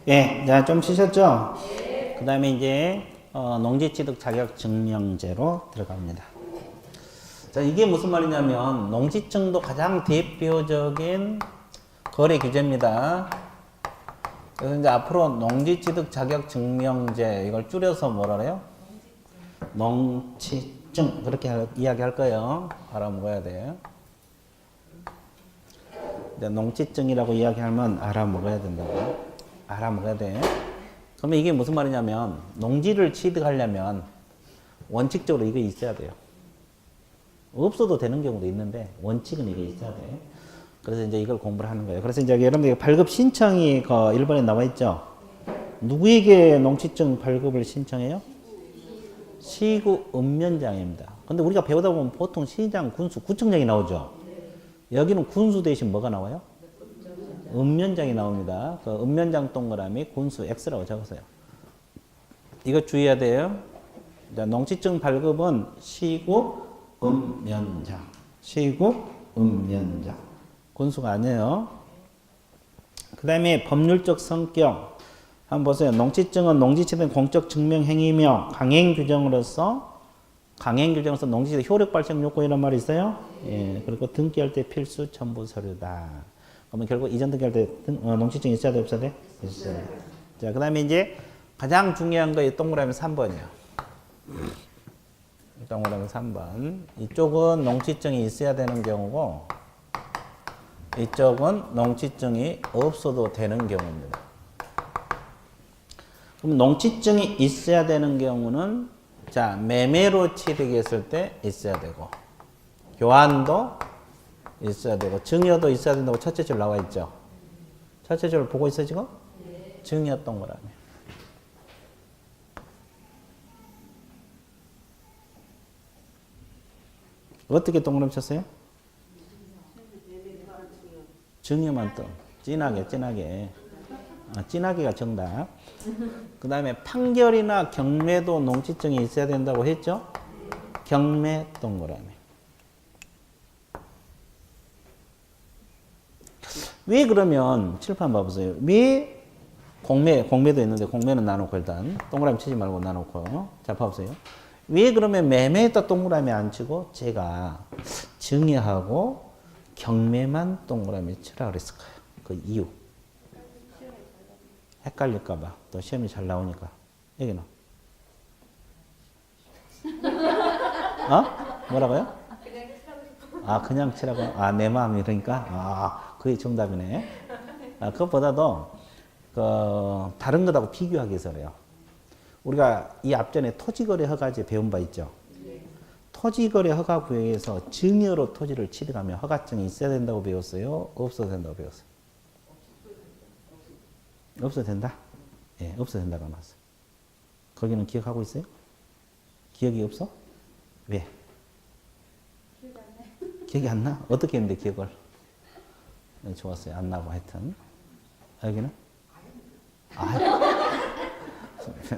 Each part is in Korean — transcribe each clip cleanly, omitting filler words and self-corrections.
예, 자, 좀 쉬셨죠? 네. 그 다음에 이제, 농지취득 자격 증명제로 들어갑니다. 자, 이게 무슨 말이냐면, 농지증도 가장 대표적인 거래 규제입니다. 그래서 이제 앞으로 농지취득 자격 증명제, 이걸 줄여서 뭐라 그래요? 농지증. 그렇게 이야기할 거예요. 알아먹어야 돼. 이제 농지증이라고 이야기하면 알아먹어야 된다고. 알아먹어야 돼. 그러면 이게 무슨 말이냐면 농지를 취득하려면 원칙적으로 이게 있어야 돼요. 없어도 되는 경우도 있는데 원칙은 이게 있어야 돼. 그래서 이제 이걸 공부를 하는 거예요. 그래서 이제 여러분들 발급 신청이 그 1번에 나와 있죠. 누구에게 농지증 발급을 신청해요? 시구 읍면장입니다. 근데 우리가 배우다 보면 보통 시장, 군수, 구청장이 나오죠. 여기는 군수 대신 뭐가 나와요? 읍면장이 나옵니다. 그 읍면장 동그라미 군수 X라고 적으세요. 이거 주의해야 돼요. 자, 농지증 발급은 시구 읍면장. 시구 읍면장. 군수가 아니에요. 그 다음에 법률적 성격. 한번 보세요. 농지증은 농지취득 공적 증명 행위며 강행 규정으로서 농지취득 효력 발생 요건 이런 말이 있어요. 예, 그리고 등기할 때 필수 첨부 서류다. 그러면 결국 이전 등기할 때 농지증 있어야 돼, 없어야 돼? 있어야 돼. 자, 그 다음에 이제 가장 중요한 거 동그라미 3번이에요. 동그라미 3번. 이쪽은 농지증이 있어야 되는 경우고, 이쪽은 농지증이 없어도 되는 경우입니다. 그럼 농지증이 있어야 되는 경우는, 자, 매매로 취득했을 때 있어야 되고, 교환도 있어야 되고, 증여도 있어야 된다고 첫째 줄 나와 있죠. 첫째 줄 보고 있어 지금? 네. 증여 동그라미. 어떻게 동그라미 쳤어요? 증여만 떠. 진하게. 진하게가 정답. 그 다음에 판결이나 경매도 농지증이 있어야 된다고 했죠? 경매 동그라미. 왜 그러면 칠판 봐보세요. 왜 공매도 있는데 공매는 나놓고 일단 동그라미 치지 말고 나놓고 자 봐보세요. 왜 그러면 매매에다 동그라미 안 치고 제가 증여하고 경매만 동그라미 치라 그랬을까요? 그 이유. 헷갈릴까봐. 또 시험이 잘 나오니까. 여기는. 뭐라고요? 아, 그냥 치라고? 아, 내 마음이 그러니까? 아, 그게 정답이네. 그것보다도, 다른 것하고 비교하기 위해서 그래요. 우리가 이 앞전에 토지거래 허가제 배운 바 있죠? 토지거래 허가구역에서 증여로 토지를 취득하면 허가증이 있어야 된다고 배웠어요? 없어도 된다고 배웠어요? 없어도 된다? 예, 없어도 된다고 나왔어요. 거기는 기억하고 있어요? 기억이 없어? 왜? 기억이 안 나? 어떻게 했는데 기억을? 네, 좋았어요. 안 나고 하여튼. 여기는?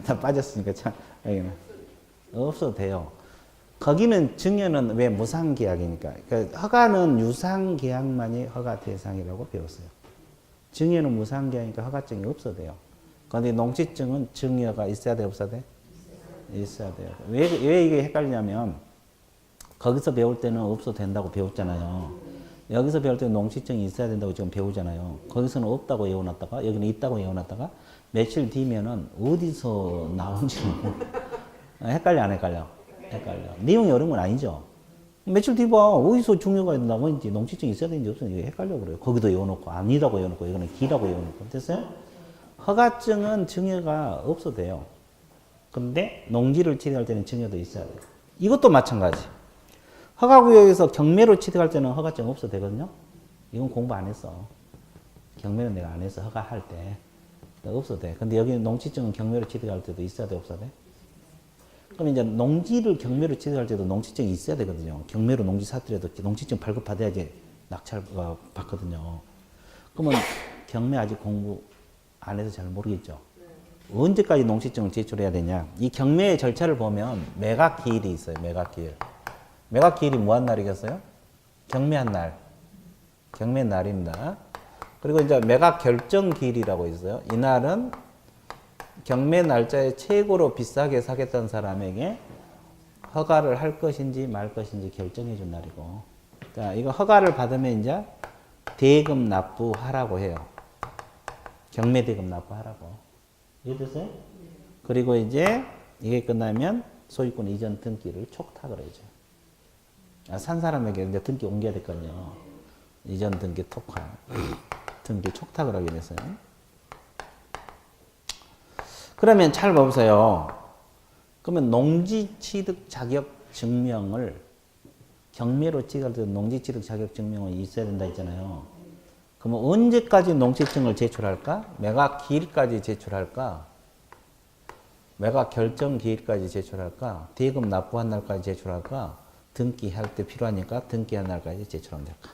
다 빠졌으니까 참. 여기는. 없어도 돼요. 거기는 증여는 왜 무상계약이니까. 그러니까 허가는 유상계약만이 허가 대상이라고 배웠어요. 증여는 무상계약이니까 허가증이 없어도 돼요. 그런데 농지증은 증여가 있어야 돼, 없어야 돼? 있어야 돼요. 왜 이게 헷갈리냐면, 거기서 배울 때는 없어도 된다고 배웠잖아요. 여기서 배울 때는 농지증이 있어야 된다고 지금 배우잖아요. 거기서는 없다고 외워놨다가, 여기는 있다고 외워놨다가, 며칠 뒤면은 어디서 나온지는 모르겠어요. 헷갈려, 안 헷갈려? 헷갈려. 내용이 어려운 건 아니죠. 며칠 뒤 봐. 어디서 중요가 나오는지, 농지증이 있어야 되는지 없는지 헷갈려 그래요. 거기도 외워놓고, 아니라고 외워놓고, 이거는 기라고 외워놓고. 됐어요? 허가증은 증여가 없어도 돼요. 근데 농지를 취득할 때는 증여도 있어야 돼요. 이것도 마찬가지. 허가구역에서 경매로 취득할 때는 허가증 없어도 되거든요. 이건 공부 안 했어. 경매는 내가 안 해서 허가할 때. 없어도 돼. 근데 여기 농지증은 경매로 취득할 때도 있어야 돼, 없어야 돼? 그럼 이제 농지를 경매로 취득할 때도 농지증이 있어야 되거든요. 경매로 농지 사더라도 농지증 발급받아야지 낙찰 받거든요. 그러면 경매 아직 공부 안 해서 잘 모르겠죠. 언제까지 농지증을 제출해야 되냐? 이 경매의 절차를 보면 매각기일이 있어요. 매각기일. 매각기일이 뭐 한 날이겠어요? 경매한 날. 경매 날입니다. 그리고 이제 매각 결정 기일이라고 있어요. 이날은 경매 날짜에 최고로 비싸게 사겠다는 사람에게 허가를 할 것인지 말 것인지 결정해 준 날이고. 자, 이거 허가를 받으면 이제 대금 납부하라고 해요. 경매 대금 납부하라고. 이해됐어요? 그리고 이제 이게 끝나면 소유권 이전 등기를 촉탁을 해줘요. 산 사람에게 이제 등기 옮겨야 됐거든요. 이전 등기 촉탁. 등기 촉탁을 하게 됐어요. 그러면 잘 보세요. 그러면 농지 취득 자격 증명을 경매로 찍을 때 농지 취득 자격 증명은 있어야 된다 했잖아요. 그러면 언제까지 농지증을 제출할까? 매각 기일까지 제출할까? 매각 결정 기일까지 제출할까? 대금 납부한 날까지 제출할까? 등기할 때 필요하니까 등기한 날까지 제출하면 될까?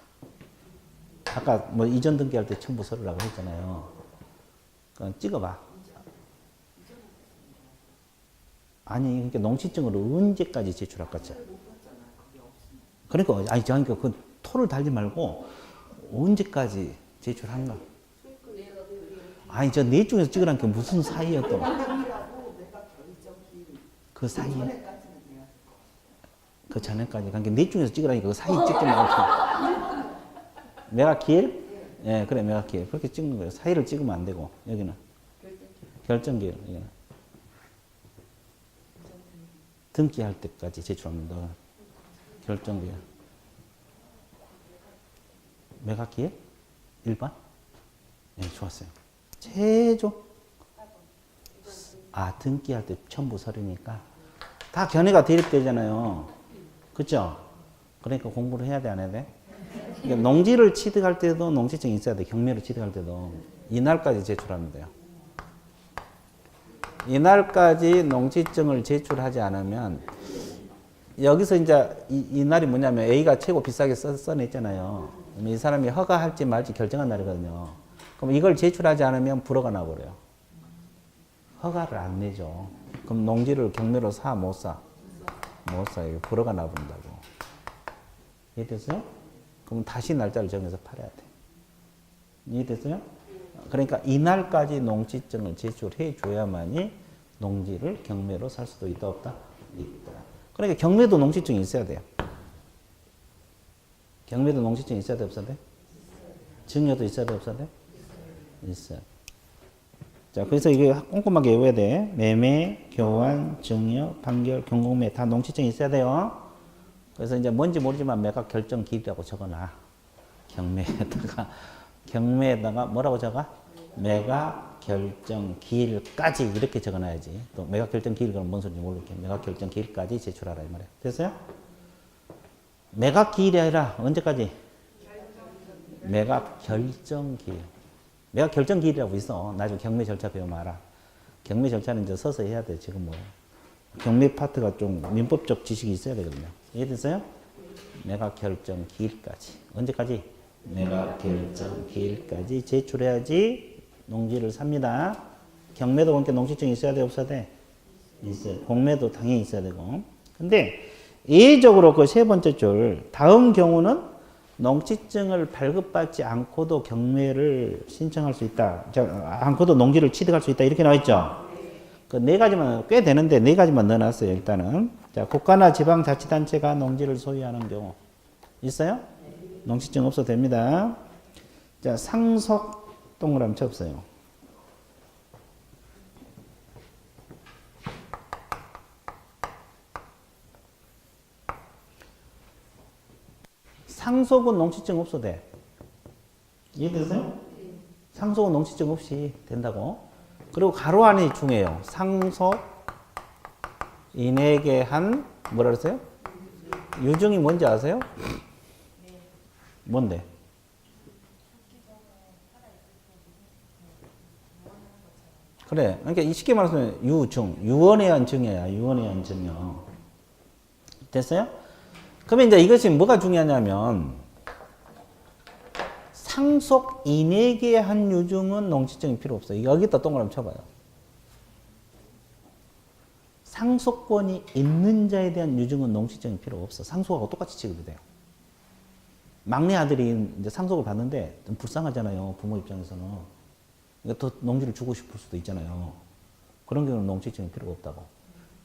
아까 뭐 이전 등기할 때 첨부 서류라고 했잖아요. 그럼 찍어봐. 아니, 그러니까 농지증을 언제까지 제출할 거지? 그러니까, 아니, 그러니까 그 토를 달지 말고 언제까지 제출한가? 아니, 저 넷 중에서 찍으라는 게 무슨 사이야 또? 그 사이에? 그 전에까지. 그러니까 넷 중에서 찍으라니까 그 사이 찍지 말고. 매각 기일? 예, 그래, 매각 기일. 그렇게 찍는 거예요. 사이를 찍으면 안 되고, 여기는. 결정 기일. 여기는. 등기할 때까지 제출합니다. 결정 기일. 매각 기일? 1번? 네, 좋았어요. 최종. 아, 등기할 때 첨부 서류니까. 다 견해가 대립되잖아요. 그쵸? 그러니까 공부를 해야 돼, 안 해야 돼? 그러니까 농지를 취득할 때도 농지증이 있어야 돼. 경매를 취득할 때도. 이날까지 제출하면 돼요. 이날까지 농지증을 제출하지 않으면 여기서 이제 이 날이 뭐냐면 A가 최고 비싸게 써냈잖아요. 이 사람이 허가할지 말지 결정한 날이거든요. 그럼 이걸 제출하지 않으면 불허가 나버려요. 허가를 안 내죠. 그럼 농지를 경매로 사, 못 사? 못 사. 이거 불허가 나본다고. 이해됐어요? 그럼 다시 날짜를 정해서 팔아야 돼. 이해됐어요? 그러니까 이날까지 농지증을 제출해 줘야만이 농지를 경매로 살 수도 있다, 없다? 있다. 그러니까 경매도 농지증이 있어야 돼요. 경매도 농지증이 있어야 돼, 없어야 돼? 증여도 있어야 돼, 없어야 돼? 있어요. 자, 그래서 이거 꼼꼼하게 외워야 돼. 매매, 교환, 증여, 판결, 경공매 다 농지증이 있어야 돼요. 그래서 이제 뭔지 모르지만 매각 결정 기일이라고 적어놔. 경매에다가 뭐라고 적어? 매각 결정 기일까지 이렇게 적어놔야지. 또 매각 결정 기일 그럼 뭔 소리인지 모르겠게. 매각 결정 기일까지 제출하라 이 말이야. 됐어요? 매각 기일이 아니라 언제까지? 매각 결정 기일. 매각 결정 기일이라고 있어. 나중에 경매 절차 배우면 알아. 경매 절차는 이제 서서 해야 돼. 지금 뭐 경매 파트가 좀 민법적 지식이 있어야 되거든요. 이해됐어요? 매각 결정 기일까지. 언제까지? 매각 결정 기일까지 제출해야지 농지를 삽니다. 경매도 보니까 농지증이 있어야 돼, 없어야 돼? 있어요. 공매도 당연히 있어야 되고. 근데 예외적으로 그 세 번째 줄 다음 경우는 농지증을 발급받지 않고도 경매를 신청할 수 있다. 않고도 농지를 취득할 수 있다. 이렇게 나와 있죠. 그 네 가지만 꽤 되는데 네 가지만 넣어놨어요. 일단은 자, 국가나 지방자치단체가 농지를 소유하는 경우 있어요? 농지증 없어도 됩니다. 자, 상속 동그라미 쳤어요. 상속은 농지증 없어도 돼. 이해되세요? 상속은 농지증 없이 된다고. 그리고 가로 안이 중요해요. 상속 인에게 한 뭐라 그랬어요? 유증이 뭔지 아세요? 뭔데? 그래. 그러니까 쉽게 말해서 유증, 유언에 의한 증여야. 유언에 의한 증여. 됐어요? 그러면 이제 이것이 뭐가 중요하냐면 상속인에게 한 유증은 농지증이 필요 없어요. 여기다 동그라미 쳐봐요. 상속권이 있는 자에 대한 유증은 농지증이 필요 없어. 상속하고 똑같이 취급이 돼요. 막내 아들이 이제 상속을 받는데 좀 불쌍하잖아요. 부모 입장에서는. 그러니까 더 농지를 주고 싶을 수도 있잖아요. 그런 경우는 농지증이 필요가 없다고.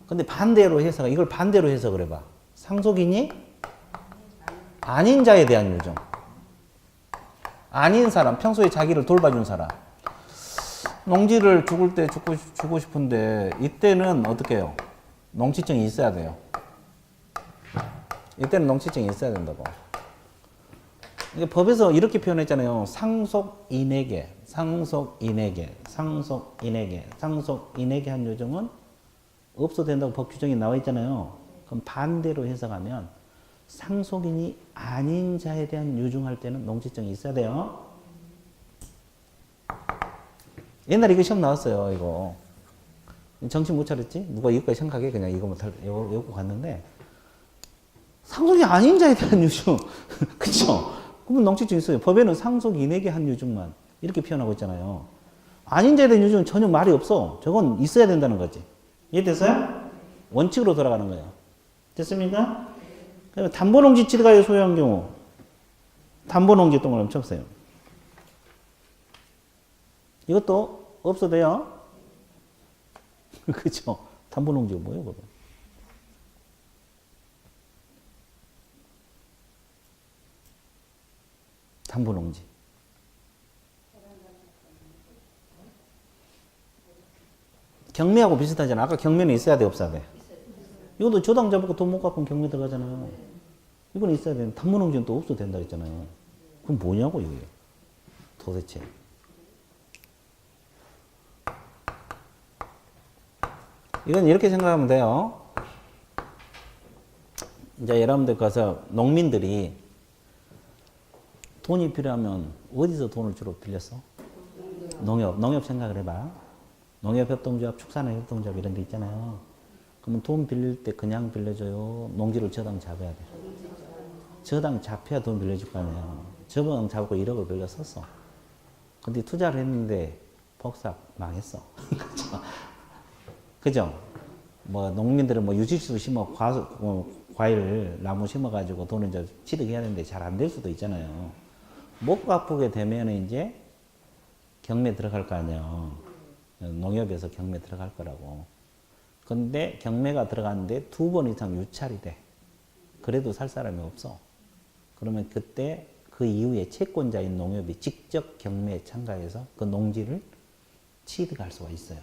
근데 반대로 해서, 이걸 반대로 해석을 해봐. 상속인이 아닌 자에 대한 유증. 아닌 사람, 평소에 자기를 돌봐준 사람. 농지를 죽을 때 주고 싶은데, 이때는 어떻게 해요? 농지증이 있어야 돼요. 이때는 농지증이 있어야 된다고. 이게 법에서 이렇게 표현했잖아요. 상속인에게, 상속인에게, 상속인에게, 상속인에게 한 유증은 없어도 된다고 법 규정이 나와 있잖아요. 그럼 반대로 해석하면 상속인이 아닌 자에 대한 유증할 때는 농지증이 있어야 돼요. 옛날에 이거 시험 나왔어요. 이거 정신 못 차렸지? 누가 이거까지 생각해? 그냥 이거 외우고 갔는데 상속이 아닌 자에 대한 유증 그쵸? 그러면 농지증 있어요. 법에는 상속인에게 한 유증만 이렇게 표현하고 있잖아요. 아닌 자에 대한 유증은 전혀 말이 없어. 저건 있어야 된다는 거지. 이해됐어요? 원칙으로 돌아가는 거예요. 됐습니까? 그러면 담보농지 지가에 소유한 경우 담보농지 동그라미 쳐보세요. 이것도 없어도 돼요. 그쵸? 담보농지가 뭐예요, 그거? 담보농지. 경매하고 비슷하잖아. 아까 경매는 있어야 돼, 없어야 돼? 이것도 저당 잡고 돈 못 갚으면 경매 들어가잖아요. 이건 있어야 돼. 담보농지는 또 없어도 된다 했잖아요. 그럼 뭐냐고, 이게. 도대체. 이건 이렇게 생각하면 돼요. 이제 여러분들 가서 농민들이 돈이 필요하면 어디서 돈을 주로 빌렸어? 농협 생각을 해봐. 농협협동조합, 축산업협동조합 이런 데 있잖아요. 그러면 돈 빌릴 때 그냥 빌려줘요? 농지를 저당 잡아야 돼. 저당 잡혀야 돈 빌려줄 거 아니에요. 저당 잡고 1억을 빌려 썼어. 근데 투자를 했는데 폭삭 망했어. 그죠? 그죠? 뭐 농민들은 뭐 유지수 심어 과일 나무 심어가지고 돈을 이제 취득해야 되는데 잘 안 될 수도 있잖아요. 못 갚게 되면 이제 경매 들어갈 거 아니에요. 농협에서 경매 들어갈 거라고. 근데 경매가 들어갔는데 2번 이상 유찰이 돼. 그래도 살 사람이 없어. 그러면 그때 그 이후에 채권자인 농협이 직접 경매에 참가해서 그 농지를 취득할 수가 있어요.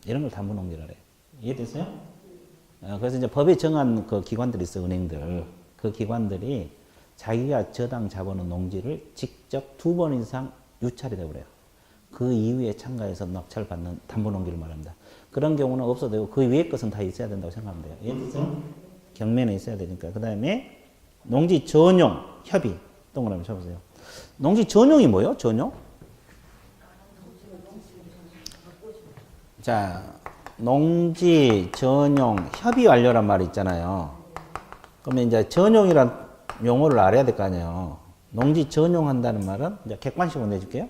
이런 걸 담보농지라 해요. 이해됐어요? 그래서 이제 법에 정한 그 기관들이 있어, 은행들. 그 기관들이 자기가 저당 잡아놓은 농지를 직접 2번 이상 유찰이 되어버려요. 그 이후에 참가해서 낙찰받는 담보농지를 말합니다. 그런 경우는 없어도 되고 그 위에 것은 다 있어야 된다고 생각하면 돼요. 이해됐어요? 경매는 있어야 되니까. 그 다음에 농지 전용 협의 동그라미 쳐보세요. 농지 전용이 뭐예요? 전용? 자, 농지 전용 협의 완료란 말이 있잖아요. 그러면 이제 전용이란 용어를 알아야 될 거 아니에요. 농지 전용한다는 말은 이제 객관식으로 내줄게요.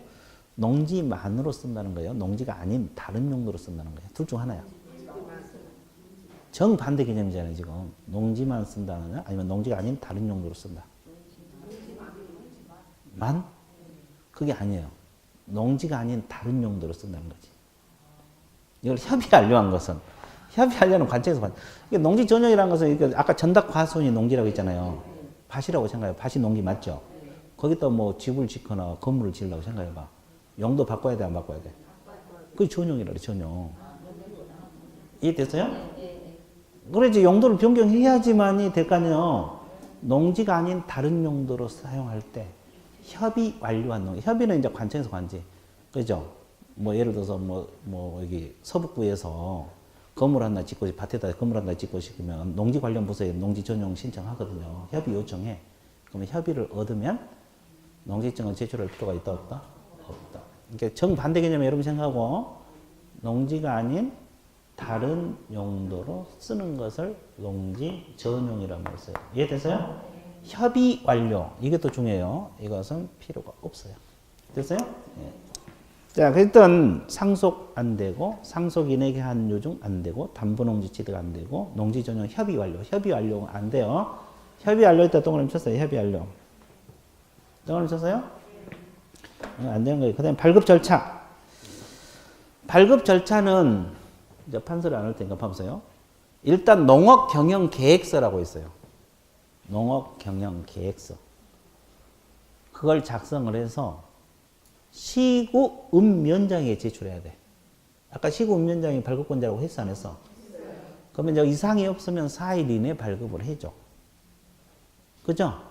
농지만으로 쓴다는 거예요. 농지가 아닌 다른 용도로 쓴다는 거예요. 둘 중 하나야. 정반대 개념이잖아요, 지금. 농지만 쓴다느냐, 아니면 농지가 아닌 다른 용도로 쓴다. 만? 그게 아니에요. 농지가 아닌 다른 용도로 쓴다는 거지. 이걸 협의하려는 것은, 협의하려는 관점에서 봐. 이게 농지 전용이라는 것은, 아까 전답과수원이 농지라고 했잖아요. 밭이라고 생각해요. 밭이 농지 맞죠? 거기다 뭐 집을 짓거나 건물을 지으려고 생각해봐. 용도 바꿔야 돼, 안 바꿔야 돼? 그게 전용이라 그래, 전용. 이해됐어요? 그래야지 용도를 변경해야지만이 될 거 아니에요. 농지가 아닌 다른 용도로 사용할 때 협의 완료한 농지. 협의는 이제 관청에서 관지. 그죠? 뭐 예를 들어서 뭐 여기 서북부에서 건물 하나 짓고 밭에다 건물 하나 짓고 싶으면 농지 관련 부서에 농지 전용 신청하거든요. 협의 요청해. 그러면 협의를 얻으면 농지증을 제출할 필요가 있다 없다? 없다. 그러니까 정반대 개념에 여러분 생각하고 농지가 아닌 다른 용도로 쓰는 것을 농지 전용이라고 했어요. 이해됐어요? 협의 완료. 이것도 중요해요. 이것은 필요가 없어요. 됐어요? 예. 자, 일단 상속 안 되고 상속인에게 한 유증 안 되고 담보농지 취득 안 되고 농지 전용 협의 완료. 협의 완료 안 돼요. 협의 완료했다 동그라미 쳤어요. 협의 완료. 떠올리셨어요? 안 되는 거예요. 그 다음에 발급 절차. 발급 절차는 이제 판서를 안 할 테니까 봐보세요. 일단 농업 경영 계획서라고 있어요. 농업 경영 계획서. 그걸 작성을 해서 시구 읍면장에 제출해야 돼. 아까 시구 읍면장이 발급권자라고 했어 안 했어? 그러면 이제 이상이 없으면 4일 이내 발급을 해줘. 그죠?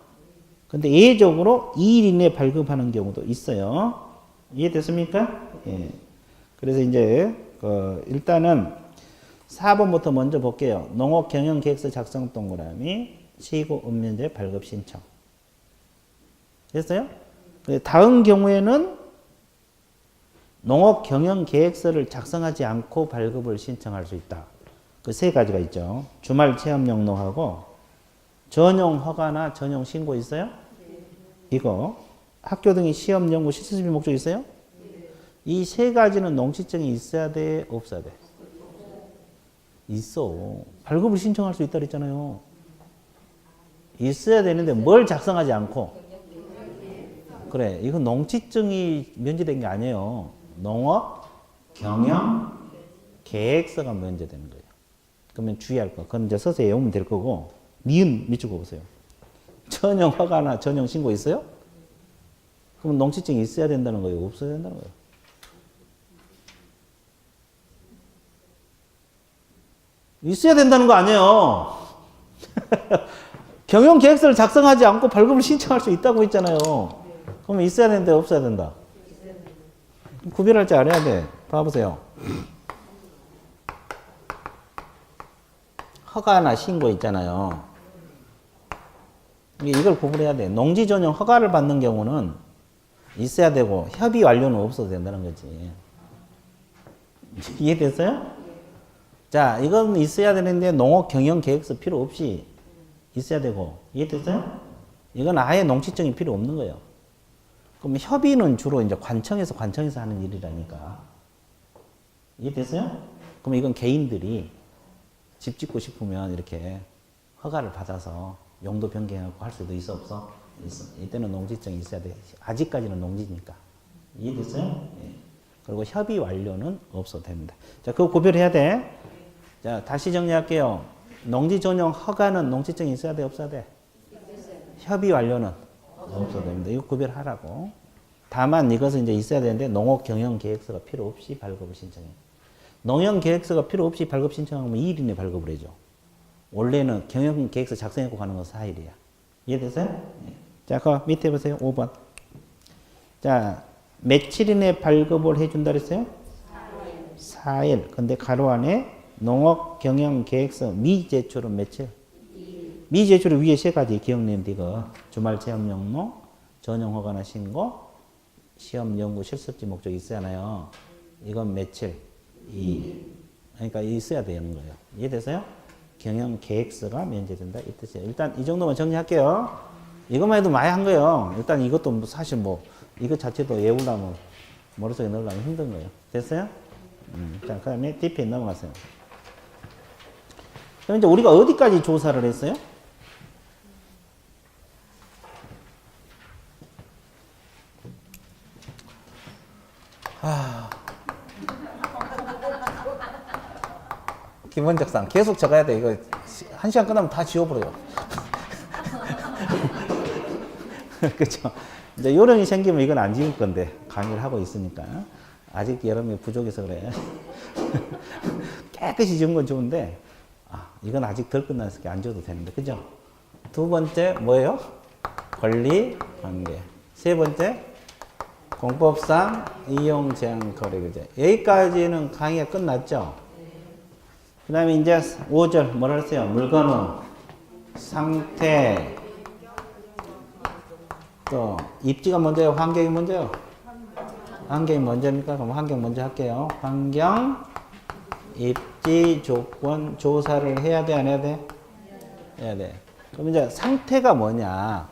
근데 예외적으로 2일 이내 발급하는 경우도 있어요. 이해됐습니까? 예. 그래서 이제 일단은 4번부터 먼저 볼게요. 농업 경영 계획서 작성 동그라미 시구 읍면제 발급 신청. 됐어요? 다음 경우에는 농업 경영 계획서를 작성하지 않고 발급을 신청할 수 있다. 그 세 가지가 있죠. 주말 체험 영농하고 전용 허가나 전용 신고 있어요? 이거 학교 등의 시험 연구 실습 목적 있어요? 이 세 가지는 농지증이 있어야 돼, 없어야 돼? 있어. 발급을 신청할 수 있다 그랬잖아요. 있어야 되는데 뭘 작성하지 않고? 그래, 이건 농지증이 면제된 게 아니에요. 농업 경영 계획서가 면제되는 거예요. 그러면 주의할 거. 그건 이제 서서히 외우면 될 거고. 니은 밑줄 보세요. 전용 허가나 전용 신고 있어요? 그럼 농지증이 있어야 된다는 거예요? 없어야 된다는 거예요? 있어야 된다는 거 아니에요. 경영 계획서를 작성하지 않고 발급을 신청할 수 있다고 했잖아요. 그러면 있어야 되는데 없어야 된다. 구별할 줄 알아야 돼. 봐보세요. 허가나 신고 있잖아요. 이걸 구분해야 돼. 농지 전용 허가를 받는 경우는 있어야 되고 협의 완료는 없어도 된다는 거지. 이해됐어요? 자, 이건 있어야 되는데 농업 경영 계획서 필요 없이 있어야 되고. 이해됐어요? 이건 아예 농지증이 필요 없는 거예요. 그럼 협의는 주로 이제 관청에서 하는 일이라니까. 이해됐어요? 그럼 이건 개인들이 집 짓고 싶으면 이렇게 허가를 받아서 용도 변경하고 할 수도 있어, 없어? 있어. 이때는 농지증이 있어야 돼. 아직까지는 농지니까. 이해됐어요? 예. 그리고 협의 완료는 없어도 됩니다. 자, 그거 구별해야 돼. 자, 다시 정리할게요. 농지 전용 허가는 농지증이 있어야 돼, 없어야 돼? 협의 완료는 없어도 됩니다. 이거 구별하라고. 다만 이것은 이제 있어야 되는데 농업 경영 계획서가 필요 없이 발급을 신청해. 농영 계획서가 필요 없이 발급 신청하면 2일 이내 발급을 해줘. 원래는 경영 계획서 작성하고 가는 건 4일이야. 이해됐어요? 네. 자, 그 밑에 보세요. 5번. 자, 며칠 이내 발급을 해준다 그랬어요? 4일. 근데 가로 안에 농업 경영 계획서 미제출은 며칠? 미제출이 위에 세 가지 기억내는데 이거 주말 체험 영농, 전용 허가나 신고, 시험 연구 실습지 목적이 있잖아요. 이건 며칠? 2일. 그러니까 있어야 되는 거예요. 이해됐어요? 경영 계획서가 면제된다 이 뜻이에요. 일단 이 정도만 정리할게요. 이것만 해도 많이 한 거예요. 일단 이것도 사실 뭐 이것 자체도 외우려면 머릿속에 넣으려면 힘든 거예요. 됐어요? 자, 그 다음에 DP에 넘어가세요. 그럼 이제 우리가 어디까지 조사를 했어요? 기본적상 계속 적어야 돼. 이거 1시간 끝나면 다 지워버려요. 그렇죠? 이제 요령이 생기면 이건 안 지울 건데 강의를 하고 있으니까 아직 여러분이 부족해서 그래. 깨끗이 지운 건 좋은데 이건 아직 덜 끝났으니까 안 지워도 되는데, 그죠? 두 번째 뭐예요? 권리 관계. 세 번째 공법상 이용 제한 거래 규제. 여기까지는 강의가 끝났죠? 그 다음에 이제 5절 뭐라 했어요? 물건은 상태, 또 입지가 먼저요? 환경이 먼저요? 환경이 먼저입니까? 그럼 환경 먼저 할게요. 환경, 입지, 조건, 조사를 해야 돼? 안 해야 돼? 해야 돼. 그럼 이제 상태가 뭐냐?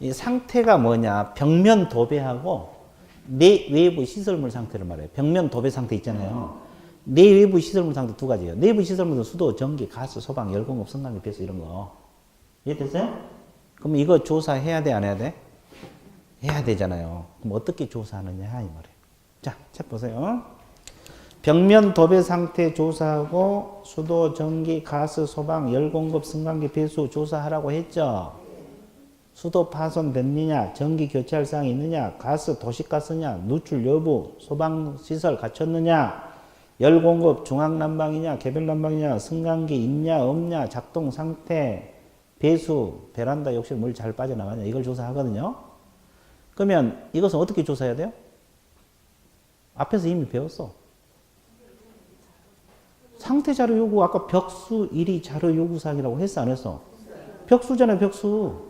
이 상태가 뭐냐? 벽면 도배하고 내외부 시설물 상태를 말해요. 벽면 도배 상태 있잖아요. 내외부 시설물 상태 두 가지예요. 내부 시설물은 수도, 전기, 가스, 소방, 열공업, 성관계, 배수 이런 거. 이해됐어요? 그럼 이거 조사해야 돼? 안 해야 돼? 해야 되잖아요. 그럼 어떻게 조사하느냐 이 말이에요. 자, 책 보세요. 벽면 도배 상태 조사하고 수도, 전기, 가스, 소방, 열 공급, 승강기 배수 조사하라고 했죠. 수도 파손됐느냐, 전기 교체할 사항이 있느냐, 가스 도시가스냐, 누출 여부, 소방 시설 갖췄느냐, 열 공급 중앙난방이냐, 개별난방이냐, 승강기 있냐, 없냐, 작동 상태, 배수, 베란다, 욕실 물 잘 빠져나가냐, 이걸 조사하거든요. 그러면 이것은 어떻게 조사해야 돼요? 앞에서 이미 배웠어. 상태 자료 요구, 아까 벽수 1위 자료 요구사항이라고 했어, 안 했어? 벽수잖아요, 벽수.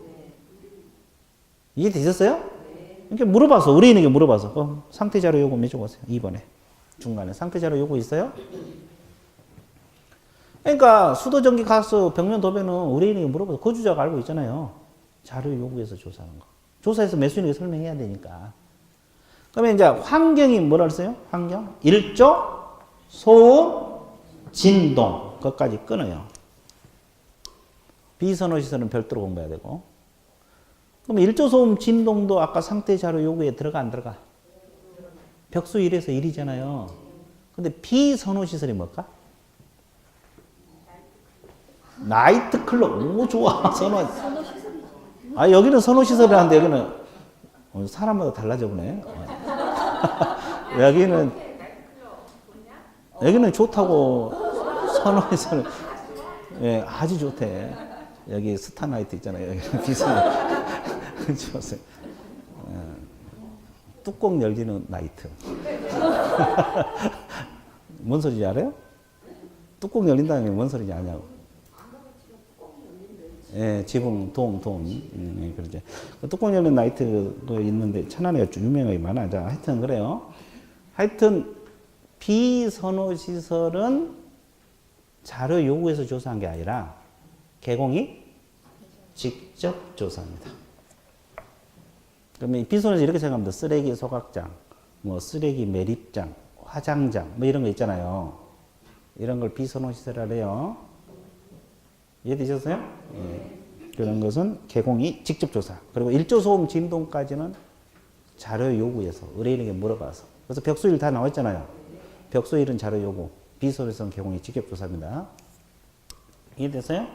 이해되셨어요? 이렇게 물어봤어. 의뢰인에게 물어봐서. 상태 자료 요구 몇 줄 오세요? 2번에. 중간에. 상태 자료 요구 있어요? 그러니까 수도, 전기, 가스, 벽면 도배는 의뢰인에게 물어봐서 거주자가 알고 있잖아요. 자료 요구해서 조사하는 거. 조사해서 매수인에게 설명해야 되니까. 그러면 이제 환경이 뭐라 그랬어요? 환경? 일조, 소음, 진동. 그것까지 끊어요. 비선호시설은 별도로 공부해야 되고. 그럼 일조소음 진동도 아까 상태 자료 요구에 들어가 안 들어가? 벽수 1에서 1이잖아요. 근데 비선호시설이 뭘까? 나이트 클럽. 오, 좋아. 선호. 아, 여기는 선호시설이라는데 여기는 사람마다 달라져 보네. 여기는 좋다고 선호시설. 예, 아주 좋대. 여기 스타나이트 있잖아요. 여기 비싼. 좋았어요. 뚜껑 열리는 나이트. 뭔 소리인지 알아요? 뚜껑 열린다는 게 뭔 소리인지 아냐고. 예, 지붕, 동. 예, 그러죠. 뚜껑 열리는 나이트가 있는데 천안에 유명하게 많아. 자, 하여튼 그래요. 하여튼 비선호시설은 자료 요구해서 조사한 게 아니라 개공이 직접 조사합니다. 그러면 비선호시설 이렇게 생각합니다. 쓰레기 소각장, 뭐 쓰레기 매립장, 화장장, 뭐 이런 거 있잖아요. 이런 걸 비선호시설이라 해요. 이해되셨어요? 예. 그런 것은 개공이 직접 조사. 그리고 일조소음 진동까지는 자료 요구해서 의뢰인에게 물어봐서. 그래서 벽수일 다 나와있잖아요. 벽수일은 자료 요구, 비선호시설은 개공이 직접 조사입니다. 이해됐어요?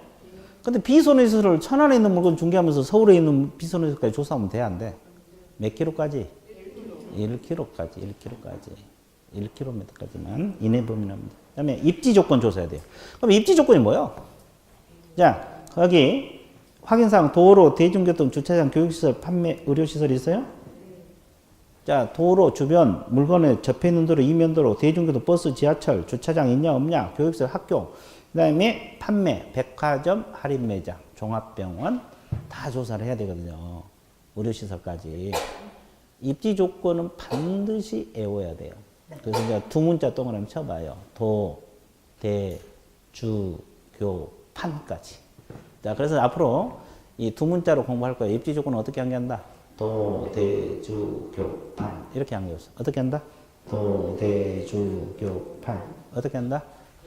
근데 비선호시설을 천안에 있는 물건 중개하면서 서울에 있는 비선호시설까지 조사하면 돼, 안 돼? 몇 킬로까지? 1km까지. 1km까지만 이내 범위납니다. 그 다음에 입지 조건 조사해야 돼요. 그럼 입지 조건이 뭐예요? 자, 거기 확인사항 도로, 대중교통, 주차장, 교육시설, 판매, 의료시설이 있어요? 자, 도로 주변 물건에 접해 있는 도로, 이면도로, 대중교통, 버스, 지하철, 주차장 있냐 없냐, 교육시설, 학교, 그 다음에 판매, 백화점, 할인매장, 종합병원 다 조사를 해야 되거든요. 의료시설까지. 입지 조건은 반드시 외워야 돼요. 그래서 이제 두 문자 동그라미 쳐봐요. 도, 대, 주, 교, 판까지. 자, 그래서 앞으로 이 두 문자로 공부할 거예요. 입지 조건은 어떻게 암기한다? 도, 대, 주, 교, 판. 이렇게 암기했어. 어떻게 한다? 도, 대, 주, 교, 판. 어떻게 한다?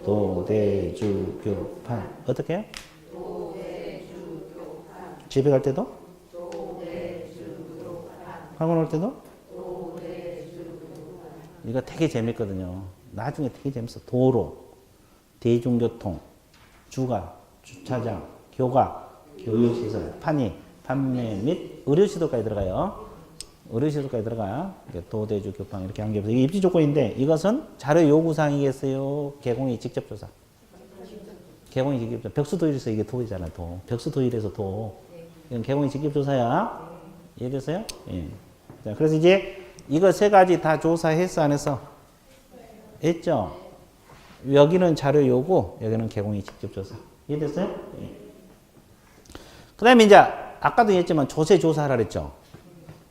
도, 대, 주, 교, 판. 어떻게 해요? 도, 대, 주, 교, 판. 집에 갈 때도? 도, 대, 주, 교, 판. 학원 올 때도? 도, 대, 주, 교, 판. 이거 되게 재밌거든요. 나중에 되게 재밌어. 도로, 대중교통, 주가, 주차장, 교가, 교육시설, 판이, 판매 및 의료시설까지 들어가요. 의료시설까지 들어가요. 도대주, 교판 이렇게 한 개. 이게 입지 조건인데 이것은 자료 요구사항이겠어요? 개공이 직접 조사. 개공이 직접 조사. 벽수 도일에서 이게 도이잖아, 도. 벽수 도일에서 도. 이건 개공이 직접 조사야. 이해됐어요? 예. 자, 그래서 이제 이거 세 가지 다 조사했어, 안 했어? 했죠? 여기는 자료 요구, 여기는 개공이 직접 조사. 이해됐어요? 예. 그 다음에 이제 아까도 얘기했지만 조세 조사하라 그랬죠.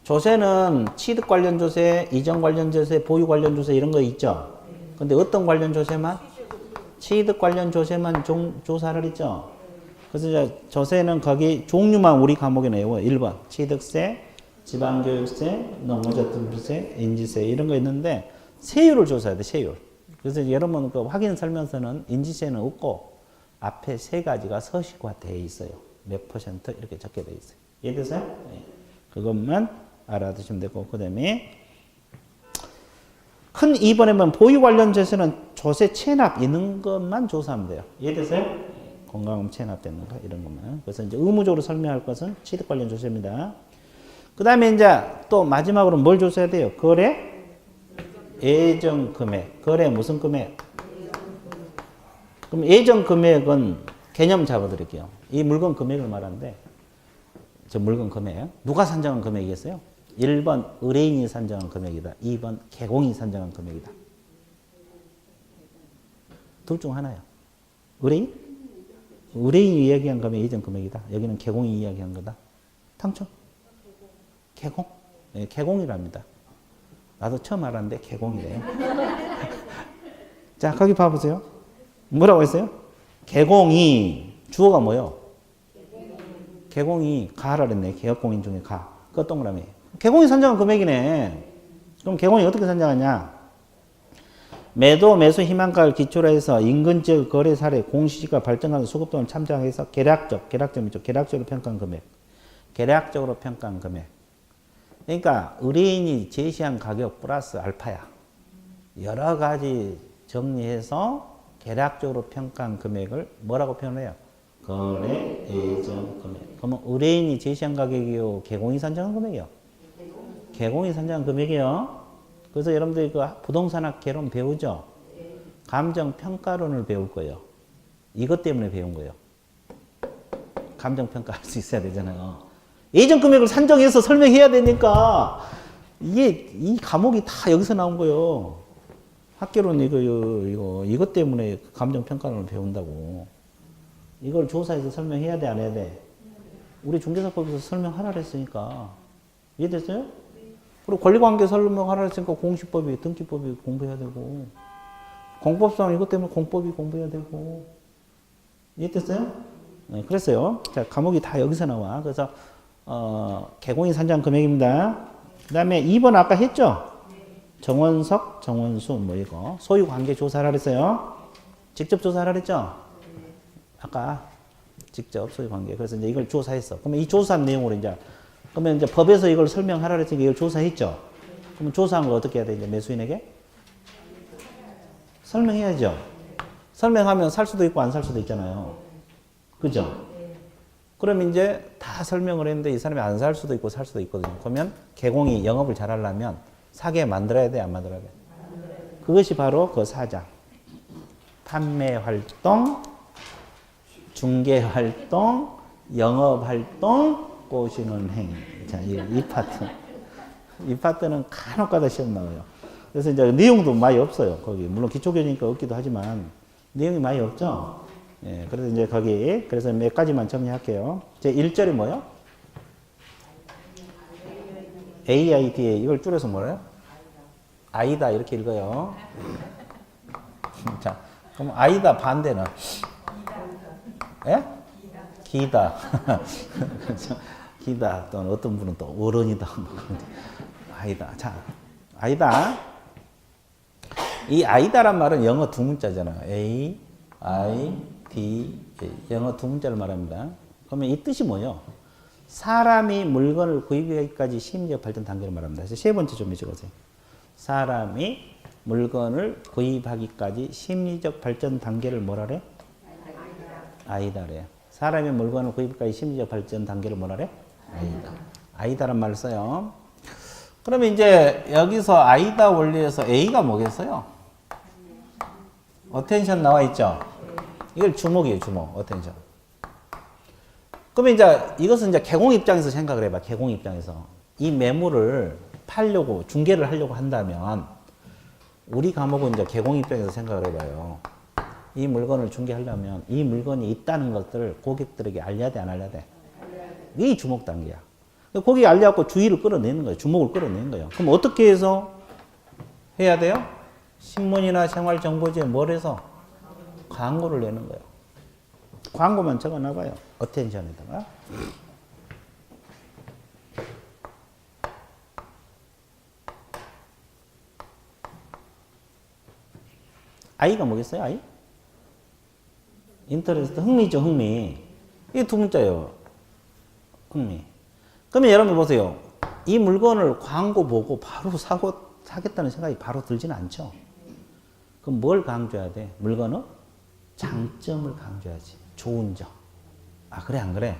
조세는 취득 관련 조세, 이전 관련 조세, 보유 관련 조세 이런 거 있죠. 근데 어떤 관련 조세만? 취득 관련 조세만 조사하라 그랬죠. 그래서 이제 조세는 거기 종류만 우리 과목에 내고 1번 취득세, 지방교육세, 농어저축세, 인지세 이런 거 있는데 세율을 조사해야 돼. 세율. 그래서 여러분 그 확인 설명서는 인지세는 없고 앞에 세 가지가 서식화되어 있어요. 몇 퍼센트 이렇게 적게 되어 있어요. 이해되세요? 네. 그것만 알아두시면 되고, 그 다음에 큰 2번에 보면 보유 관련 재산은 조세 체납 있는 것만 조사하면 돼요. 이해됐어요? 건강금 체납되는 거 이런 것만. 그래서 이제 의무적으로 설명할 것은 취득 관련 조세입니다. 그 다음에 이제 또 마지막으로 뭘 조사해야 돼요? 거래 예정 금액. 거래 무슨 금액? 그럼 예정 금액은 개념 잡아드릴게요. 이 물건 금액을 말하는데 저 물건 금액 누가 산정한 금액이겠어요? 1번 의뢰인이 산정한 금액이다. 2번 개공이 산정한 금액이다. 둘 중 하나요. 의뢰인? 의뢰인이 이야기한 금액 예정 금액이다. 여기는 개공이 이야기한 거다. 당첨? 개공? 네, 개공이랍니다. 나도 처음 알았는데 개공이래요. 자, 거기 봐보세요. 뭐라고 했어요? 개공이 주어가 뭐요? 개공이 가라 그랬네. 개업공인 중에 가. 그거 동그라미. 개공이 산정한 금액이네. 그럼 개공이 어떻게 산정하냐? 매도, 매수 희망가를 기초로 해서 인근 지역 거래 사례, 공시지가 발전하는 수급 등을 참작해서 계략점이죠. 계략적으로 평가한 금액. 계략적으로 평가한 금액. 그러니까 의뢰인이 제시한 가격 플러스 알파야. 여러 가지 정리해서 계략적으로 평가한 금액을 뭐라고 표현해요? 거래 예정 금액. 그러면 의뢰인이 제시한 가격이요, 개공이 산정한 금액이요? 개공이 산정한 금액이요. 그래서 여러분들이 그 부동산학 개론 배우죠? 감정평가론을 배울 거예요. 이것 때문에 배운 거예요. 감정평가할 수 있어야 되잖아요. 예정 금액을 산정해서 설명해야 되니까 이게 이 과목이 다 여기서 나온 거예요. 학개론 이것 때문에 감정평가론을 배운다고. 이걸 조사해서 설명해야 돼, 안 해야 돼? 우리 중개사법에서 설명하라 그랬으니까. 이해됐어요? 그리고 권리관계 설명하라 그랬으니까 공시법이, 등기법이 공부해야 되고, 공법상 이것 때문에 공법이 공부해야 되고. 이해됐어요? 네, 그랬어요. 자, 과목이 다 여기서 나와. 그래서, 개공이 산정 금액입니다. 그 다음에 2번 아까 했죠? 정원석, 정원수, 뭐 이거. 소유 관계 조사하라 그랬어요. 직접 조사하라 그랬죠? 아까 직접 소유 관계. 그래서 이제 이걸 조사했어. 그러면 이 조사한 내용으로 그러면 이제 법에서 이걸 설명하라 그랬으니까 이걸 조사했죠? 그러면 조사한 걸 어떻게 해야 돼? 이제 매수인에게? 설명해야죠. 설명하면 살 수도 있고 안 살 수도 있잖아요. 그죠? 그럼 이제 다 설명을 했는데 이 사람이 안 살 수도 있고 살 수도 있거든요. 그러면 개공이 영업을 잘하려면 사게 만들어야 돼, 안 만들어야 돼? 그것이 바로 그 사장. 판매 활동, 중개 활동, 영업 활동, 꼬시는 행위. 자, 이 파트. 이 파트는 간혹가다 시험 나와요. 그래서 이제 내용도 많이 없어요. 거기 물론 기초교재니까 없기도 하지만 내용이 많이 없죠. 예, 그래서 이제 거기 그래서 몇 가지만 정리할게요. 제 1절이 뭐요? AIDA 이걸 줄여서 뭐래요? 아이다 이렇게 읽어요. 자, 그럼 아이다 반대는? 예? 기다. 기다. 또 어떤 분은 또 어른이다. 아이다. 자, 아이다. 이 아이다란 말은 영어 두 문자잖아요. A, I, D, A. 영어 두 문자를 말합니다. 그러면 이 뜻이 뭐예요? 사람이 물건을 구입하기까지 심리적 발전 단계를 말합니다. 그래서 세 번째 좀 적으세요. 사람이 물건을 구입하기까지 심리적 발전 단계를 뭐라 그래? 아이다래요. 사람이 물건을 구입하기까지 심리적 발전 단계를 뭐라 그래? 아이다. 아이다란 말을 써요. 그러면 이제 여기서 아이다 원리에서 A가 뭐겠어요? 어텐션 나와 있죠? 이걸 주목이에요, 주목. 어텐션. 그러면 이제 이것은 이제 개공 입장에서 생각을 해봐. 개공 입장에서. 이 매물을 팔려고, 중개를 하려고 한다면 우리 과목은 이제 개공 입장에서 생각을 해봐요. 이 물건을 중개하려면 이 물건이 있다는 것들을 고객들에게 알려야 돼, 안 알려야 돼? 이게 주목 단계야. 고객이 알려갖고 주의를 끌어내는 거예요. 주목을 끌어내는 거예요. 그럼 어떻게 해서 해야 돼요? 신문이나 생활정보지에 뭘 해서? 광고를 내는 거예요. 광고만 적어놔봐요. 어텐션에다가. 아이가 뭐겠어요? 아이? 인터레스트, 흥미죠, 흥미. 이게 두 문자예요. 흥미. 그러면 여러분 보세요. 이 물건을 광고 보고 바로 사겠다는 생각이 바로 들지는 않죠. 그럼 뭘 강조해야 돼? 물건은 장점을 강조해야지. 좋은 점. 아, 그래, 안 그래?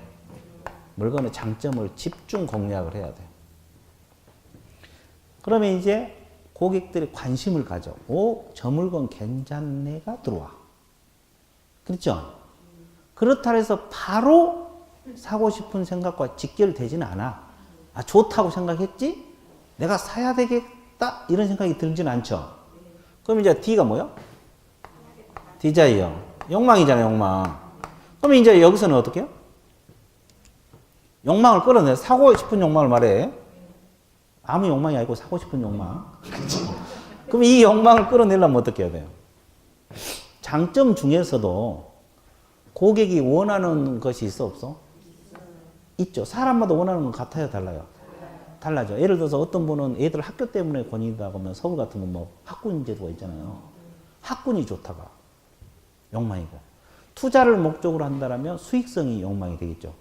물건의 장점을 집중 공략을 해야 돼. 그러면 이제 고객들이 관심을 가져. 오, 저 물건 괜찮네가 들어와. 그렇죠? 그렇다 해서 바로 사고 싶은 생각과 직결되지는 않아. 아, 좋다고 생각했지? 내가 사야 되겠다? 이런 생각이 들지는 않죠. 그럼 이제 D가 뭐요? 디자이어. 욕망이잖아요, 욕망. 그럼 이제 여기서는 어떻게 해요? 욕망을 끌어내. 사고 싶은 욕망을 말해. 아무 욕망이 아니고 사고 싶은 욕망. 그럼 이 욕망을 끌어내려면 어떻게 해야 돼요? 장점 중에서도 고객이 원하는 것이 있어, 없어? 있죠. 사람마다 원하는 건 같아요, 달라요? 달라져. 예를 들어서 어떤 분은 애들 학교 때문에 권유다 하면 서울 같은 건 뭐 학군 제도가 있잖아요. 학군이 좋다가 욕망이고, 투자를 목적으로 한다면 수익성이 욕망이 되겠죠.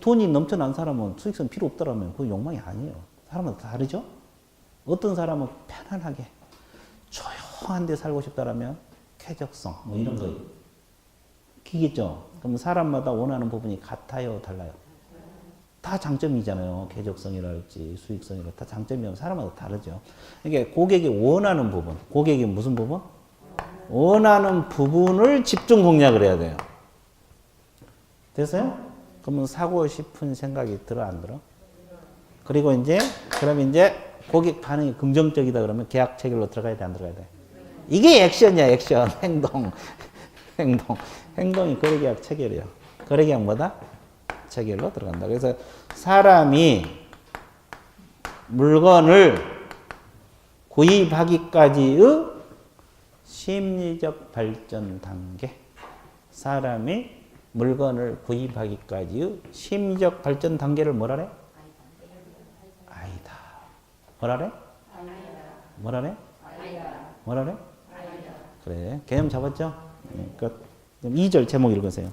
돈이 넘쳐난 사람은 수익성 필요 없다라면 그건 욕망이 아니에요. 사람마다 다르죠? 어떤 사람은 편안하게 조용한 데 살고 싶다라면 쾌적성 뭐 이런 거 기겠죠? 그럼 사람마다 원하는 부분이 같아요, 달라요? 다 장점이잖아요. 쾌적성이랄지 수익성이랄지 다 장점이면 사람마다 다르죠. 이게 고객이 원하는 부분, 고객이 무슨 부분? 원하는 부분을 집중 공략을 해야 돼요. 됐어요? 그러면 사고 싶은 생각이 들어, 안 들어? 그리고 이제, 그러면 이제 고객 반응이 긍정적이다 그러면 계약 체결로 들어가야 돼, 안 들어가야 돼? 이게 액션이야, 액션. 행동. 행동이 거래계약 체결이야. 거래계약 뭐다? 체결로 들어간다. 그래서 사람이 물건을 구입하기까지의 심리적 발전 단계. 사람이 물건을 구입하기까지의 심리적 발전 단계를 뭐라래? 아이다. 뭐라래? 뭐라래? 뭐라래? 그래. 개념 잡았죠? 그럼 2절 제목 읽으세요.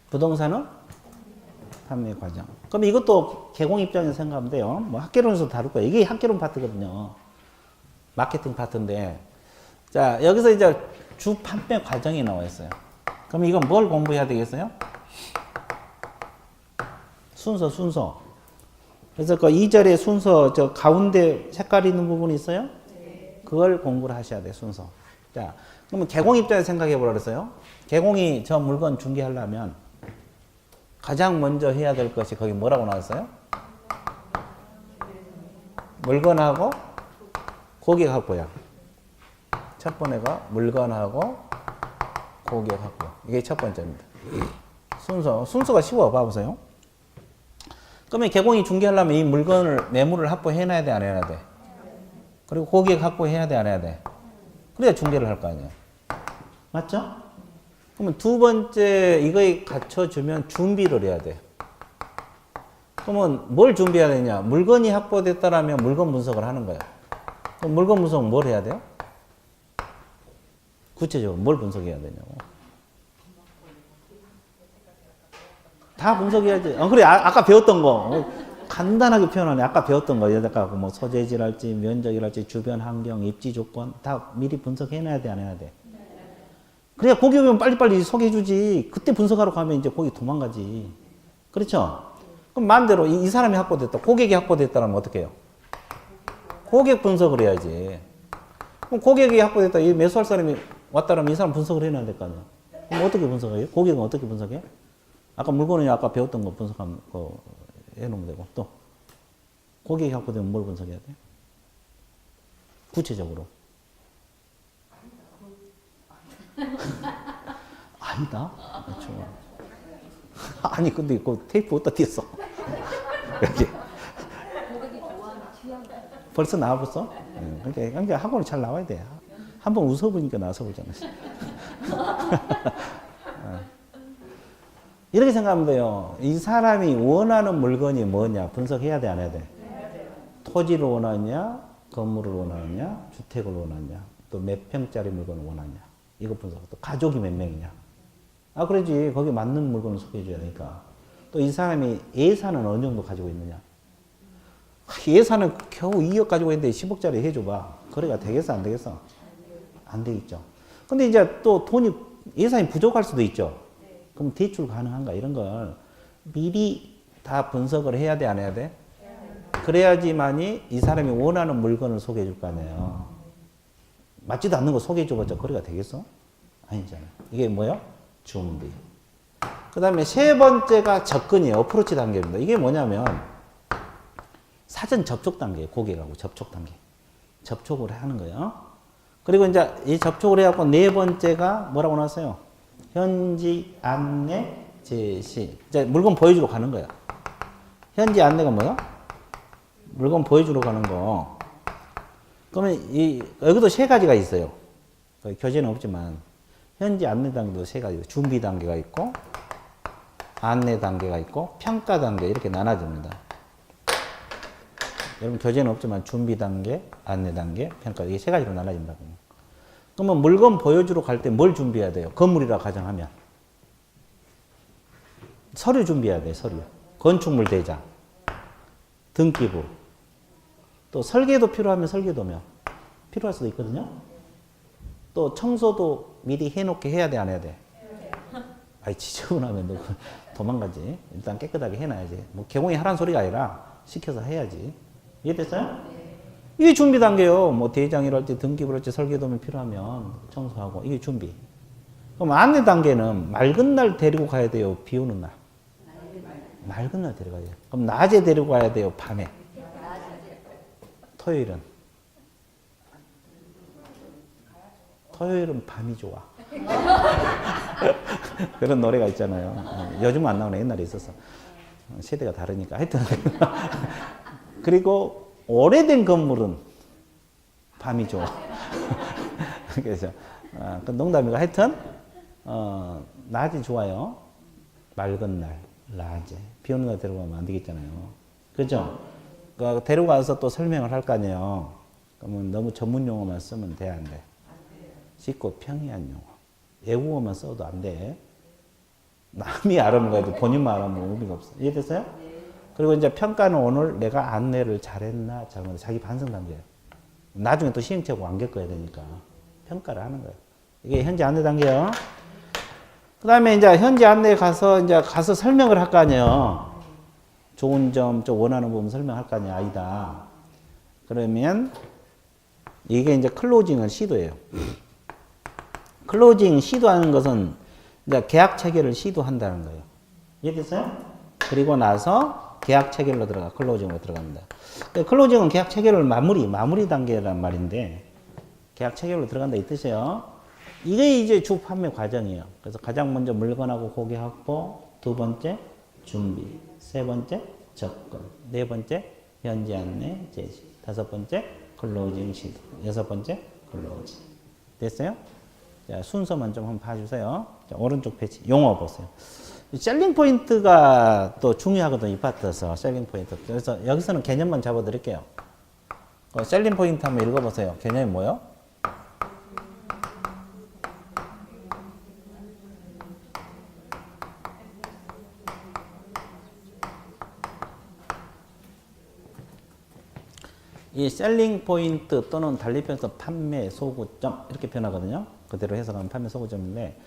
부동산은 판매 과정. 그럼 이것도 개공 입장에서 생각하면 돼요. 뭐 학개론에서 다룰 거예요. 이게 학개론 파트거든요. 마케팅 파트인데. 자, 여기서 이제 주 판매 과정이 나와 있어요. 그럼 이건 뭘 공부해야 되겠어요? 순서. 그래서 그 2절의 순서, 저 가운데 색깔 있는 부분이 있어요? 그걸 공부를 하셔야 돼, 순서. 자, 그러면 개공 입장에서 생각해 보라 그랬어요. 개공이 저 물건 중개하려면 가장 먼저 해야 될 것이 거기 뭐라고 나왔어요? 물건하고 고객 확보야. 첫 번째가 물건하고 고객 확보. 이게 첫 번째입니다. 순서가 쉬워. 봐보세요. 그러면 개공이 중개하려면 이 물건을, 매물을 확보해놔야 돼, 안 해야 돼? 그리고 고객 확보해야 돼, 안 해야 돼? 그래야 중개를 할 거 아니에요. 맞죠? 그러면 두 번째 이거에 갖춰주면 준비를 해야 돼. 그러면 뭘 준비해야 되냐? 물건이 확보됐다라면 물건 분석을 하는 거야. 그럼 물건 분석 뭘 해야 돼요? 구체적으로 뭘 분석해야 되냐고. 다 분석해야지. 그래. 아까 배웠던 거. 간단하게 표현하네. 아까 배웠던 거. 여기다가 뭐 소재질할지, 면적이랄지, 주변 환경, 입지 조건 다 미리 분석해놔야 돼, 안 해야 돼? 그래야 고객 오면 빨리빨리 소개해주지. 그때 분석하러 가면 이제 고객 도망가지. 그렇죠? 그럼 반대로 이 사람이 확보됐다. 고객이 확보됐다면 어떻게 해요? 고객 분석을 해야지. 그럼 고객이 확보됐다. 이 매수할 사람이 왔다라면 이 사람 분석을 해놔야 될 거 아니야. 그럼 어떻게 분석해요? 고객은 어떻게 분석해? 아까 물건은 아까 배웠던 거 분석하면 해놓으면 되고. 또 고객이 확보되면 뭘 분석해야 돼? 구체적으로. 아니다. 그렇죠. 아니 근데 그 테이프 어디다 띄었어? 여기. 벌써 나와봤어? 그러니까 학원을 잘 나와야 돼. 한번 웃어보니까 나서 보잖아. 이렇게 생각하면 돼요. 이 사람이 원하는 물건이 뭐냐 분석해야 돼, 안 해야 돼? 토지를 원하냐, 건물을 원하냐, 주택을 원하냐, 또 몇 평짜리 물건을 원하냐. 이거 분석. 또 가족이 몇 명이냐. 아, 그러지. 거기 맞는 물건을 소개해줘야 되니까. 또 이 사람이 예산은 어느 정도 가지고 있느냐. 예산은 겨우 2억 가지고 있는데 10억짜리 해줘봐. 거래가 되겠어, 안 되겠어? 안 되겠죠. 근데 이제 또 예산이 부족할 수도 있죠. 그럼 대출 가능한가? 이런 걸 미리 다 분석을 해야 돼, 안 해야 돼? 그래야지만이 이 사람이 원하는 물건을 소개해 줄 거 아니에요. 맞지도 않는 거 소개해 줘봤자 거래가 되겠어? 아니잖아요. 이게 뭐예요? 준비. 그 다음에 세 번째가 접근이에요. 어프로치 단계입니다. 이게 뭐냐면 사전 접촉 단계, 고객하고 접촉 단계. 접촉을 하는 거예요. 그리고 이제 이 접촉을 해갖고 네 번째가 뭐라고 나왔어요? 현지 안내 제시. 이제 물건 보여주러 가는 거야. 현지 안내가 뭐야? 물건 보여주러 가는 거. 그러면 여기도 세 가지가 있어요. 교재는 없지만 현지 안내 단계도 세 가지. 준비 단계가 있고 안내 단계가 있고 평가 단계 이렇게 나눠집니다. 여러분 교재는 없지만 준비 단계, 안내 단계, 평가 이게 세 가지로 나눠진다고. 그러면 물건 보여주러 갈 때 뭘 준비해야 돼요? 건물이라 가정하면 서류 준비해야 돼요. 서류. 건축물 대장, 등기부, 또 설계도 필요하면 설계도면 필요할 수도 있거든요. 또 청소도 미리 해놓게 해야 돼, 안 해야 돼? 아이 지저분하면 너 도망가지. 일단 깨끗하게 해놔야지. 뭐 개공이 하라는 소리가 아니라 시켜서 해야지. 이해됐어요? 이게 준비 단계요. 뭐 대장이랄 때 등기부랄 때 설계도면 필요하면 청소하고 이게 준비. 그럼 안내 단계는 맑은 날 데리고 가야 돼요. 비 오는 날. 맑은 날 데려가야 돼요. 그럼 낮에 데리고 가야 돼요. 밤에. 토요일은 밤이 좋아. 그런 노래가 있잖아요. 요즘은 안 나오네. 옛날에 있었어. 세대가 다르니까. 하여튼. 그리고 오래된 건물은 밤이 좋아. 그래서 농담이고 하여튼 낮이 좋아요. 맑은 날, 낮에. 비 오는 날 데려가면 안 되겠잖아요. 그죠? 그러니까 데려가서 또 설명을 할 거 아니에요. 그러면 너무 전문 용어만 쓰면 돼, 안 돼? 쉽고 평이한 용어. 외국어만 써도 안 돼. 남이 알아면 가도 본인만 알아면 의미가 없어. 이해됐어요? 그리고 이제 평가는 오늘 내가 안내를 잘했나, 잘못했나, 자기 반성 단계예요. 나중에 또 시행착오 안 겪어야 되니까 평가를 하는 거예요. 이게 현지 안내 단계예요. 그 다음에 이제 현지 안내에 가서 설명을 할 거 아니에요. 좋은 점, 좀 원하는 부분 설명할 거 아니에요. 아니다. 그러면 이게 이제 클로징을 시도해요. 클로징 시도하는 것은 이제 계약 체결을 시도한다는 거예요. 이해됐어요? 그리고 나서 계약 체결로 클로징으로 들어갑니다. 클로징은 계약 체결을 마무리 단계란 말인데, 계약 체결로 들어간다 이 뜻이에요. 이게 이제 주 판매 과정이에요. 그래서 가장 먼저 물건하고 고객 확보, 두 번째 준비, 세 번째 접근, 네 번째 현지 안내 제시, 다섯 번째 클로징 시도, 여섯 번째 클로징. 됐어요? 자, 순서만 좀 한번 봐주세요. 자, 오른쪽 페이지 용어 보세요. 셀링 포인트가 또 중요하거든요. 이 파트에서 셀링 포인트. 그래서 여기서는 개념만 잡아드릴게요. 셀링 포인트 한번 읽어보세요. 개념이 뭐예요? 이 셀링 포인트 또는 달리 표현해서 판매 소구점 이렇게 표현하거든요. 그대로 해석하면 판매 소구점인데,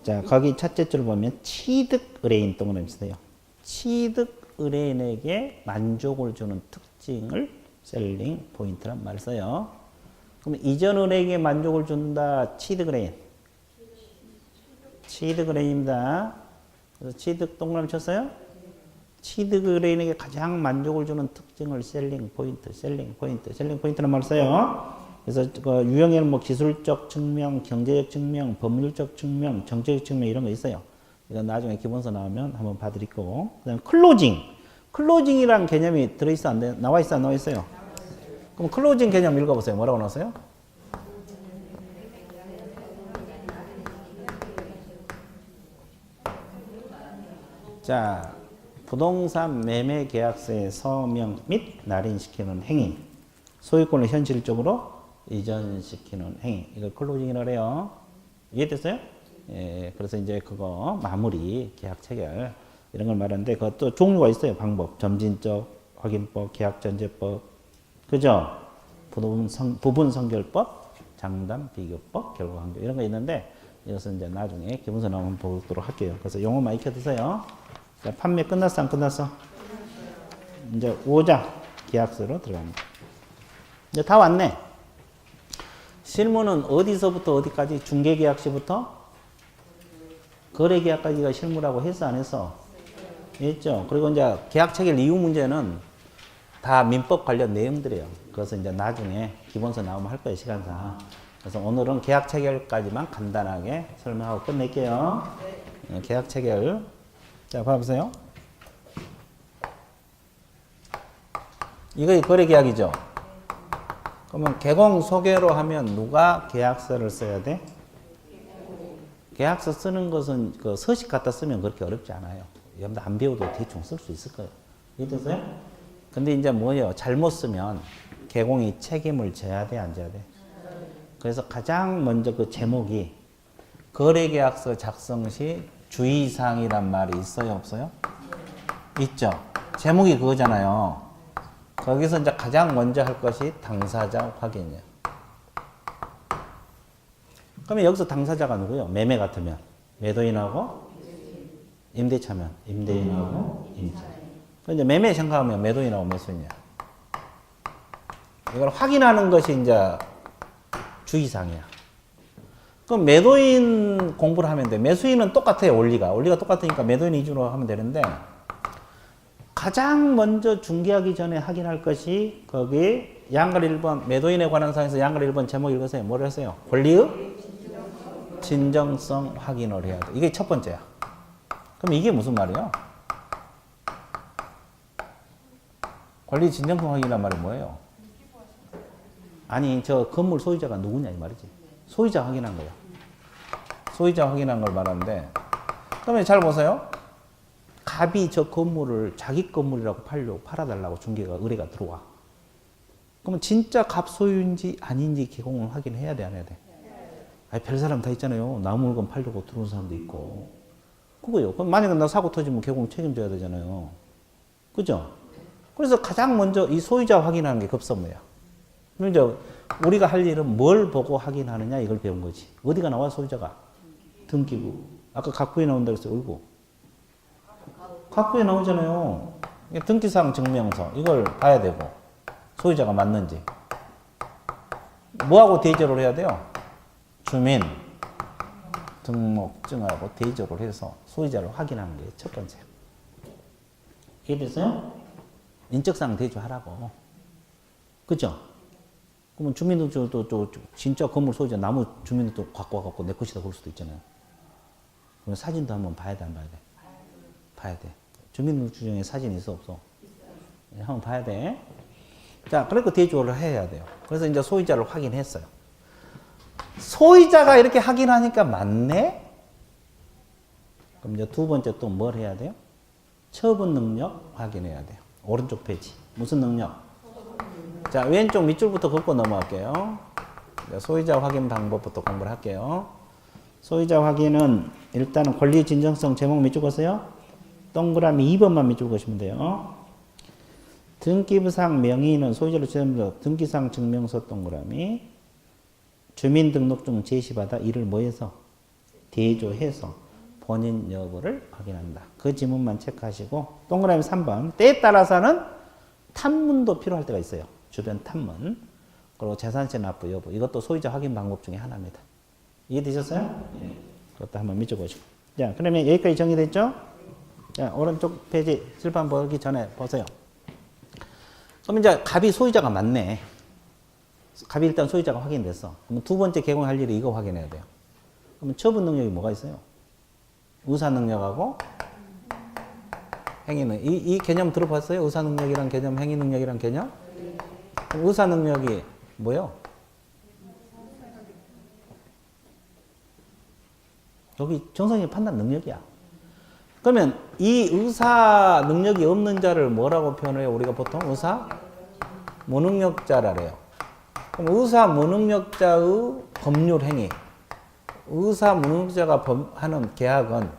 자, 거기 첫째 줄 보면 취득 의뢰인 동그라미 있어요. 취득 의뢰인에게 만족을 주는 특징을 셀링 포인트란 말을 써요. 그럼 이전 의뢰인에게 만족을 준다. 취득 의뢰인. 취득 의뢰인입니다. 그래서 취득 동그라미 쳤어요. 취득 의뢰인에게 가장 만족을 주는 특징을 셀링 포인트란 말을 써요. 그래서 그 유형에는 뭐 기술적 측면, 경제적 측면, 법률적 측면, 정책적 측면 이런 거 있어요. 이건 나중에 기본서 나오면 한번 봐드릴 거고. 그다음에 클로징이란 개념이 들어있어 안 돼? 나와 있어 안 나와 있어요? 그럼 클로징 개념 읽어보세요. 뭐라고 나왔어요? 자, 부동산 매매 계약서에 서명 및 날인시키는 행위, 소유권을 현실적으로 이전시키는 행위, 이걸 클로징이라고 해요. 이해됐어요? 예, 그래서 이제 그거 마무리, 계약 체결. 이런 걸 말하는데 그것도 종류가 있어요. 방법. 점진적, 확인법, 계약전제법. 그죠? 부분 선결법, 장담, 비교법, 결과 강조 이런 거 있는데 이것은 이제 나중에 기본서 나오면 보도록 할게요. 그래서 용어만 익혀두세요. 자, 판매 끝났어 안 끝났어? 이제 5장 계약서로 들어갑니다. 이제 다 왔네. 실무는 어디서부터 어디까지? 중개계약 시부터 거래계약까지가 실무라고 했어 안 했어? 했죠. 그리고 이제 계약 체결 이후 문제는 다 민법 관련 내용들이에요. 그래서 이제 나중에 기본서 나오면 할 거예요, 시간상. 그래서 오늘은 계약 체결까지만 간단하게 설명하고 끝낼게요. 네, 계약 체결. 자, 봐보세요. 이거 거래 계약이죠. 그러면 개공 소개로 하면 누가 계약서를 써야 돼? 계약서 쓰는 것은 그 서식 갖다 쓰면 그렇게 어렵지 않아요. 여러분들 안 배워도 대충 쓸 수 있을 거예요. 이해되세요? 근데 이제 뭐예요? 잘못 쓰면 개공이 책임을 져야 돼, 안 져야 돼? 그래서 가장 먼저 그 제목이 거래계약서 작성 시 주의사항이란 말이 있어요, 없어요? 있죠. 제목이 그거잖아요. 거기서 이제 가장 먼저 할 것이 당사자 확인이에요. 그러면 여기서 당사자가 누구요? 매매 같으면 매도인하고 임대차면 임대인하고 임차. 그럼 이제 매매 생각하면 매도인하고 매수인이야. 이걸 확인하는 것이 이제 주의사항이야. 그럼 매도인 공부를 하면 돼. 매수인은 똑같아요, 원리가. 원리가 똑같으니까 매도인 위주로 하면 되는데, 가장 먼저 중개하기 전에 확인할 것이 거기 양갈 1번, 매도인에 관한 사항에서 양갈 1번 제목 읽으세요. 뭐를 했어요? 권리의 진정성 확인을 해야 돼. 이게 첫 번째야. 그럼 이게 무슨 말이에요? 권리 진정성 확인이란 말이 뭐예요? 아니, 저 건물 소유자가 누구냐 이 말이지. 소유자 확인한 거야. 소유자 확인한 걸 말하는데, 그러면 잘 보세요. 갑이 저 건물을 자기 건물이라고 팔아달라고 중개가 의뢰가 들어와. 그러면 진짜 갑 소유인지 아닌지 개공을 확인해야 돼, 안 해야 돼? 아니, 별 사람 다 있잖아요. 나무 물건 팔려고 들어온 사람도 있고. 그거요. 그럼 만약에 나 사고 터지면 개공 책임져야 되잖아요. 그죠? 그래서 가장 먼저 이 소유자 확인하는 게 급선무야. 그럼 이제 우리가 할 일은 뭘 보고 확인하느냐 이걸 배운 거지. 어디가 나와 소유자가? 등기부. 아까 각부에 나온다고 했어요. 어이구. 각부에 나오잖아요. 등기사항 증명서 이걸 봐야 되고 소유자가 맞는지. 뭐하고 대조를 해야 돼요? 주민 등록증하고 대조를 해서 소유자를 확인하는 게 첫 번째. 이해됐어요? 인적사항 대조하라고. 그죠? 그러면 주민등록증도 진짜 건물 소유자 나무 주민등록증 갖고 와갖고 내 것이다 그럴 수도 있잖아요. 그럼 사진도 한번 봐야 돼, 안 봐야 돼? 봐야 돼. 주민등록증에 사진이 있어, 없어? 네, 한번 봐야 돼. 자, 그러니까 대조를 해야 돼요. 그래서 이제 소유자를 확인했어요. 소유자가 이렇게 확인하니까 맞네? 그럼 이제 두 번째 또 뭘 해야 돼요? 처분 능력 확인해야 돼요. 오른쪽 페이지. 무슨 능력? 자, 왼쪽 밑줄부터 긋고 넘어갈게요. 소유자 확인 방법부터 공부를 할게요. 소유자 확인은 일단은 권리 진정성 제목 밑줄 긋으세요. 동그라미 2번만 밑줄 그으시면 돼요. 등기부상 명의인은 소유자로 지정되어 등기상 증명서 동그라미 주민등록증 제시받아 이를 뭐해서? 대조해서 본인 여부를 확인한다. 그 지문만 체크하시고 동그라미 3번 때에 따라서는 탐문도 필요할 때가 있어요. 주변 탐문. 그리고 재산세 납부 여부. 이것도 소유자 확인 방법 중에 하나입니다. 이해되셨어요? 네. 그것도 한번 밑줄 보시고. 자, 그러면 여기까지 정리됐죠? 자, 오른쪽 페이지 실판 보기 전에 보세요. 그럼 이제 갑이 소유자가 맞네. 갑이 일단 소유자가 확인됐어. 그럼 두 번째 개공할 일이 이거 확인해야 돼요. 그러면 처분 능력이 뭐가 있어요? 의사 능력하고 행위 능력. 이 개념 들어봤어요? 의사 능력이란 개념, 행위 능력이란 개념? 의사 능력이 뭐요? 여기 정상적인 판단 능력이야. 그러면 이 의사 능력이 없는 자를 뭐라고 표현해요? 우리가 보통 의사 무능력자라 그래요. 그럼 의사 무능력자의 법률 행위. 의사 무능력자가 하는 계약은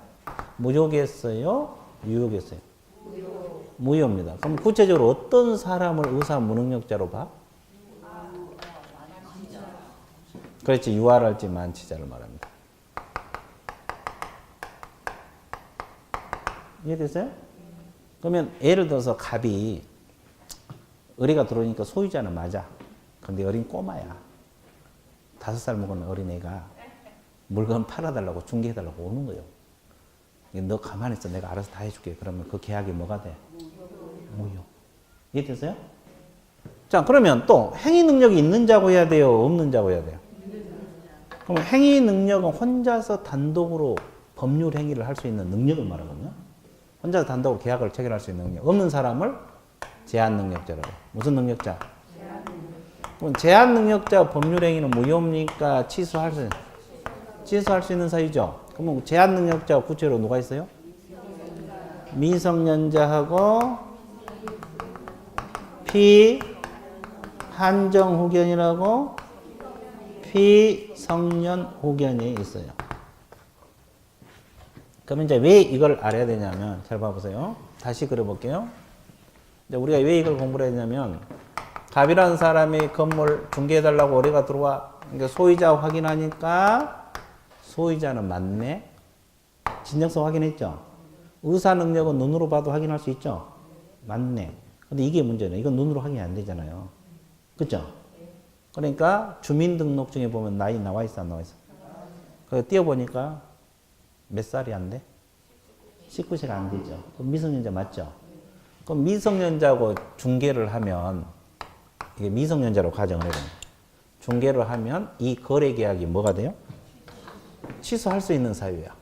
무효겠어요? 유효겠어요? 무효입니다. 그럼 구체적으로 어떤 사람을 의사 무능력자로 봐? 그렇지. 유활할지 만취자를 말합니다. 이해됐어요? 그러면 예를 들어서 갑이 의뢰가 들어오니까 소유자는 맞아. 근데 어린 꼬마야. 5살 먹은 어린애가 물건 팔아달라고 중개해달라고 오는 거예요. 너 가만히 있어. 내가 알아서 다 해줄게. 그러면 그 계약이 뭐가 돼? 무효. 이해됐어요? 자, 그러면 또 행위 능력이 있는 자고 해야 돼요? 없는 자고 해야 돼요? 그럼 행위 능력은 혼자서 단독으로 법률 행위를 할 수 있는 능력을 말하거든요. 혼자서 단독으로 계약을 체결할 수 있는 능력. 없는 사람을 제한 능력자라고. 무슨 능력자? 그럼 제한 능력자 법률 행위는 무효입니까? 취소할 수 있는 사유죠. 그러면 제한 능력자 구체로 누가 있어요? 미성년자하고 피한정 후견이라고 피성년 후견이 있어요. 그러면 이제 왜 이걸 알아야 되냐면, 잘 봐보세요. 다시 그려볼게요. 이제 우리가 왜 이걸 공부를 해야 되냐면, 갑이라는 사람이 건물 중개해달라고 의뢰가 들어와. 그러니까 소유자 확인하니까 소유자는 맞네. 진정성 확인했죠. 의사 능력은 눈으로 봐도 확인할 수 있죠. 맞네. 근데 이게 문제네. 이건 눈으로 확인이 안 되잖아요. 그죠? 그러니까 주민등록증에 보면 나이 나와 있어, 안 나와 있어? 그거 띄워보니까 몇 살이 안 돼? 19세가 안 되죠. 그럼 미성년자 맞죠? 그럼 미성년자하고 중개를 하면, 이게 미성년자로 가정을 해요. 중개를 하면 이 거래 계약이 뭐가 돼요? 취소할 수 있는 사유야.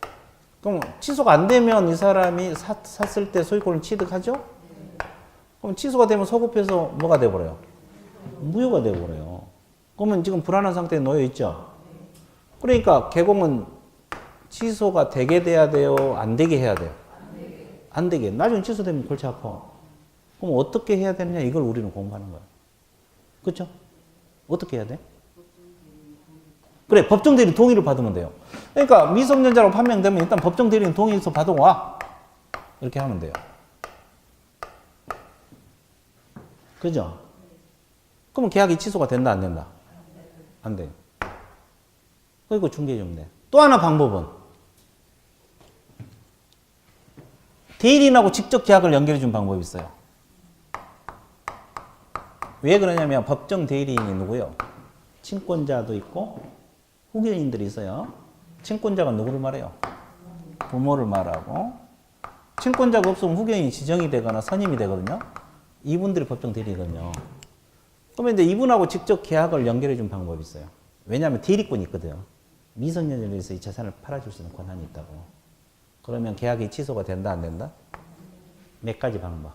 그럼 취소가 안 되면 이 사람이 샀을 때 소유권을 취득하죠? 그럼 취소가 되면 소급해서 뭐가 돼버려요? 무효가 돼버려요. 그러면 지금 불안한 상태에 놓여 있죠? 그러니까 개공은 취소가 되게 돼야 돼요? 안 되게 해야 돼요? 안 되게. 나중에 취소되면 골치 아파. 그럼 어떻게 해야 되느냐? 이걸 우리는 공부하는 거야. 그렇죠? 어떻게 해야 돼? 그래, 법정 대리인 동의를 받으면 돼요. 그러니까 미성년자로 판명되면 일단 법정 대리인 동의서 받아와. 이렇게 하면 돼요. 그죠? 그러면 계약이 취소가 된다, 안 된다? 안 돼요. 그리고 중개해주면 돼. 또 하나 방법은 대리인하고 직접 계약을 연결해준 방법이 있어요. 왜 그러냐면 법정 대리인이 누구요? 친권자도 있고 후견인들이 있어요. 친권자가 누구를 말해요? 부모를 말하고, 친권자가 없으면 후견인이 지정이 되거나 선임이 되거든요. 이분들이 법정 대리거든요. 그러면 이제 이분하고 직접 계약을 연결해 준 방법이 있어요. 왜냐하면 대리권이 있거든요. 미성년자에 대해서 이 재산을 팔아줄 수 있는 권한이 있다고. 그러면 계약이 취소가 된다, 안 된다? 몇 가지 방법?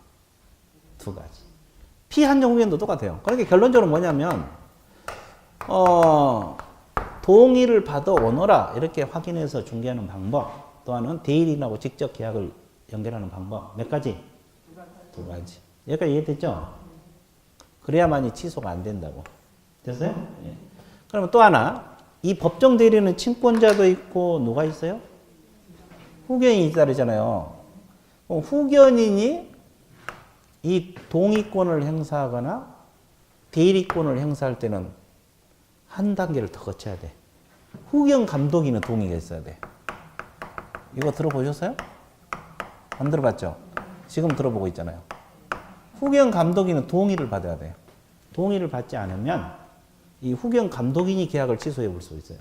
2가지. 피한정 후견도 똑같아요. 그러니까 결론적으로 뭐냐면, 동의를 받아 오너라 이렇게 확인해서 중개하는 방법, 또 하나는 대리인하고 직접 계약을 연결하는 방법. 몇 가지? 2가지. 여기까지 이해됐죠? 그래야만이 취소가 안 된다고. 됐어요? 예. 그러면 또 하나, 이 법정 대리는 친권자도 있고 누가 있어요? 후견인이 있다잖아요. 후견인이 이 동의권을 행사하거나 대리권을 행사할 때는 한 단계를 더 거쳐야 돼. 후견 감독인은 동의가 있어야 돼. 이거 들어보셨어요? 안 들어봤죠? 지금 들어보고 있잖아요. 후견 감독인은 동의를 받아야 돼요. 동의를 받지 않으면 이 후견 감독인이 계약을 취소해 볼 수 있어요.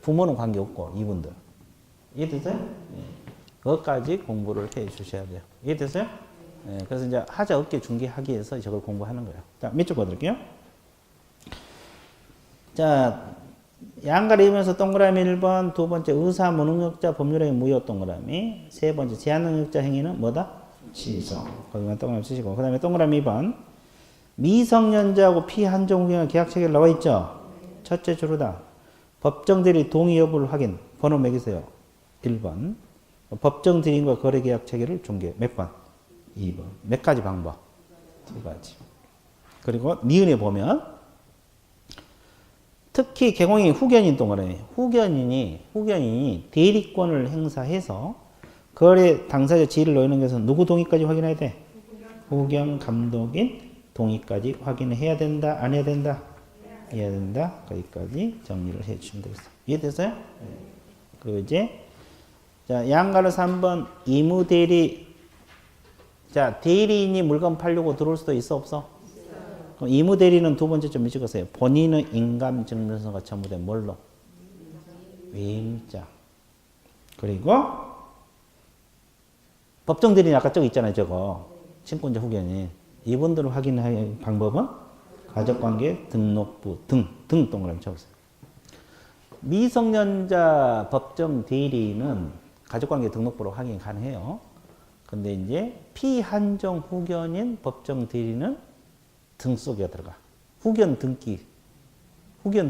부모는 관계없고 이분들. 이해됐어요? 네. 그것까지 공부를 해 주셔야 돼요. 이해됐어요? 네. 그래서 이제 하자 업계 중개하기 위해서 저걸 공부하는 거예요. 자, 몇 쪽 봐드릴게요. 자, 양가를 이으면서 동그라미 1번, 두 번째 의사 무능력자 법률행위 무효 동그라미, 세 번째 제한능력자 행위는 뭐다? 취소. 거기만 동그라미 쓰시고, 그 다음에 동그라미 2번, 미성년자하고 피한정 후견 계약 체결 나와 있죠? 첫째 주로다. 법정 대리 동의 여부를 확인. 번호 매기세요. 1번. 법정 대리인과 거래 계약 체결을 중개. 몇 번? 2번. 몇 가지 방법? 2가지. 그리고 니은에 보면 특히 개공인 후견인 동그라미. 후견인이 대리권을 행사해서 거래 당사자 지위를 넣는 것은 누구 동의까지 확인해야 돼? 후견 감독인 동의까지 확인해야 된다? 안 해야 된다? 해야 된다. 거기까지 정리를 해 주시면 되겠어요. 이해됐어요? 그리고 이제 자, 양가로 3번 이무 대리. 자, 대리인이 물건 팔려고 들어올 수도 있어 없어? 그럼 이무 대리는 두 번째 좀 적으세요. 본인의 인감 증명서가 첨부된 뭘로? 위임자. 그리고 법정 대리인 아까 저기 있잖아요. 저거 친권자 후견인. 이분들을 확인할 방법은 가족관계 등록부 등 동그라미 쳐보세요. 미성년자 법정 대리인은 가족관계 등록부로 확인 가능해요. 근데 이제 피한정 후견인 법정 대리는 등 속에 들어가. 후견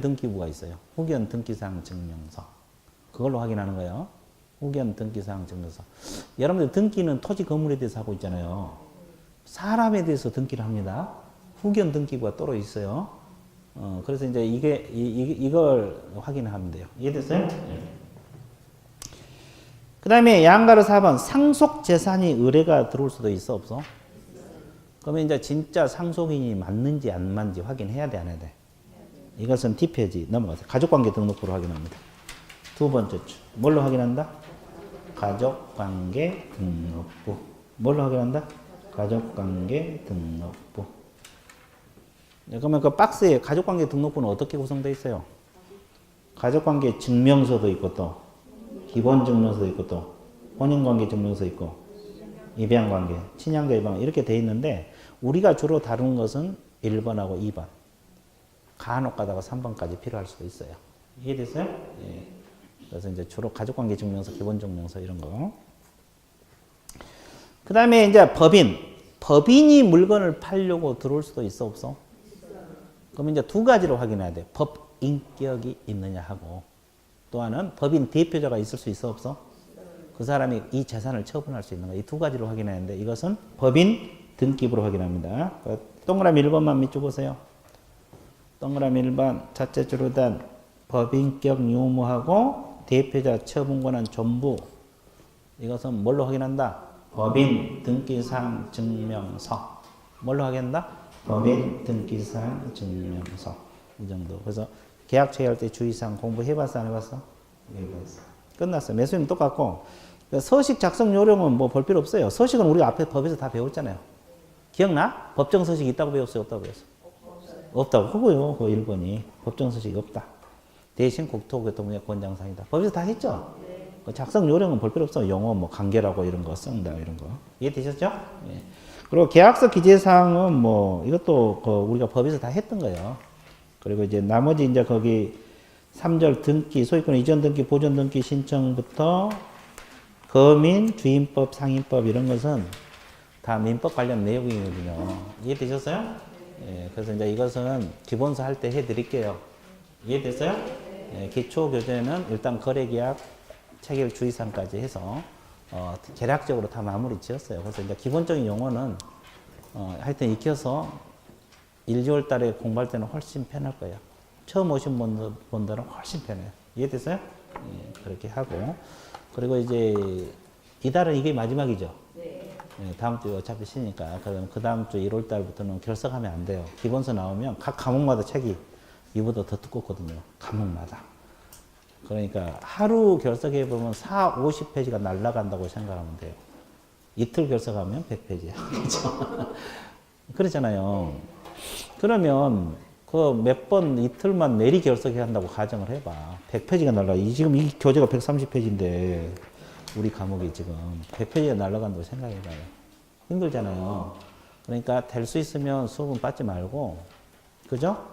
등기부가 있어요. 후견 등기사항 증명서. 그걸로 확인하는 거예요. 후견 등기사항 증명서. 여러분들 등기는 토지 건물에 대해서 하고 있잖아요. 사람에 대해서 등기를 합니다. 후견 등기부가 따로 있어요. 그래서 이제 이걸 확인하면 돼요. 이해됐어요? 그 다음에 양가로 4번 상속 재산이 의뢰가 들어올 수도 있어 없어? 그러면 이제 진짜 상속인이 맞는지 안 맞는지 확인해야 돼 안 해야 돼? 이것은 D페이지 넘어가세요. 가족관계 등록부로 확인합니다. 두 번째 주 뭘로 확인한다? 가족관계 등록부. 뭘로 확인한다? 가족관계 등록부. 그러면 그 박스에 가족관계 등록부는 어떻게 구성되어 있어요? 가족관계 증명서도 있고 또 기본증명서도 있고 또 혼인관계 증명서 있고 입양관계, 친양자 입양 이렇게 돼 있는데 우리가 주로 다루는 것은 1번하고 2번. 간혹 가다가 3번까지 필요할 수도 있어요. 이해됐어요? 예. 그래서 이제 주로 가족관계 증명서, 기본증명서 이런 거. 그 다음에 이제 법인이 물건을 팔려고 들어올 수도 있어 없어? 그럼 이제 두 가지로 확인해야 돼. 법인격이 있느냐 하고 또 하나는 법인 대표자가 있을 수 있어 없어? 그 사람이 이 재산을 처분할 수 있는가? 이 두 가지로 확인하는데 이것은 법인 등기부로 확인합니다. 동그라미 1번만 밑줄 보세요. 동그라미 1번 자체 주로단 법인격 유무하고 대표자 처분권한 전부 이것은 뭘로 확인한다? 법인 등기사항 증명서. 뭘로 확인한다? 법인 등기사항 증명서. 이 정도. 그래서 계약 체결할 때 주의사항 공부해봤어 안 해봤어? 해봤어. 끝났어. 매수는 똑같고 서식 작성 요령은 뭐 볼 필요 없어요. 서식은 우리가 앞에 법에서 다 배웠잖아요. 기억나? 법정 서식이 있다고 배웠어요? 없다고 배웠어요? 없다고 하고요. 그 1번이 법정 서식이 없다. 대신 국토교통부의 권장사항이다. 법에서 다 했죠? 그 작성 요령은 볼 필요 없어. 용어 뭐 관계라고 이런 거 쓴다 이런 거. 이해되셨죠? 예. 그리고 계약서 기재사항은 뭐 이것도 그 우리가 법에서 다 했던 거예요. 그리고 이제 나머지 이제 거기 3절 등기, 소유권 이전 등기, 보존 등기 신청부터 거민, 주임법, 상임법 이런 것은 다 민법 관련 내용이거든요. 이해되셨어요? 예, 그래서 이제 이것은 기본서 할 때 해드릴게요. 이해됐어요? 예, 기초교재는 일단 거래계약 체결 주의사항까지 해서 계략적으로 다 마무리 지었어요. 그래서 이제 기본적인 용어는 하여튼 익혀서 1, 2월 달에 공부할 때는 훨씬 편할 거예요. 처음 오신 분들은 훨씬 편해요. 이해됐어요? 예, 그렇게 하고. 그리고 이제 이달은 이게 마지막이죠? 네. 예, 다음 주에 어차피 쉬니까. 그럼 그 다음 주 1월 달부터는 결석하면 안 돼요. 기본서 나오면 각 과목마다 책이 이보다 더 두껍거든요. 과목마다. 그러니까 하루 결석해보면 50페이지가 날아간다고 생각하면 돼요. 이틀 결석하면 100페이지야. 그렇죠? 그렇잖아요. 그러면 그 몇 번 이틀만 내리 결석해야 한다고 가정을 해봐. 100페이지가 날아가. 지금 이 교재가 130페이지인데 우리 과목이 지금 100페이지가 날아간다고 생각해봐요. 힘들잖아요. 그러니까 될 수 있으면 수업은 빠지 말고, 그죠?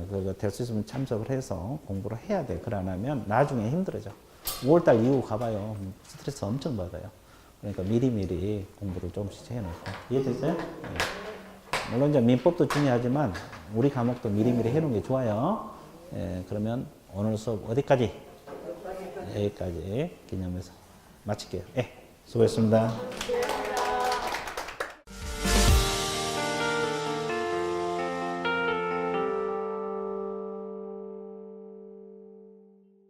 그거 될 수 있으면 참석을 해서 공부를 해야 돼. 그러안 하면 나중에 힘들어져. 5월달 이후 가봐요. 스트레스 엄청 받아요. 그러니까 미리미리 공부를 조금씩 해놓고. 이해됐어요? 네. 물론 이제 민법도 중요하지만 우리 과목도 미리미리 해놓은 게 좋아요. 예, 그러면 오늘 수업 어디까지? 여기까지 기념해서 마칠게요. 예, 수고했습니다.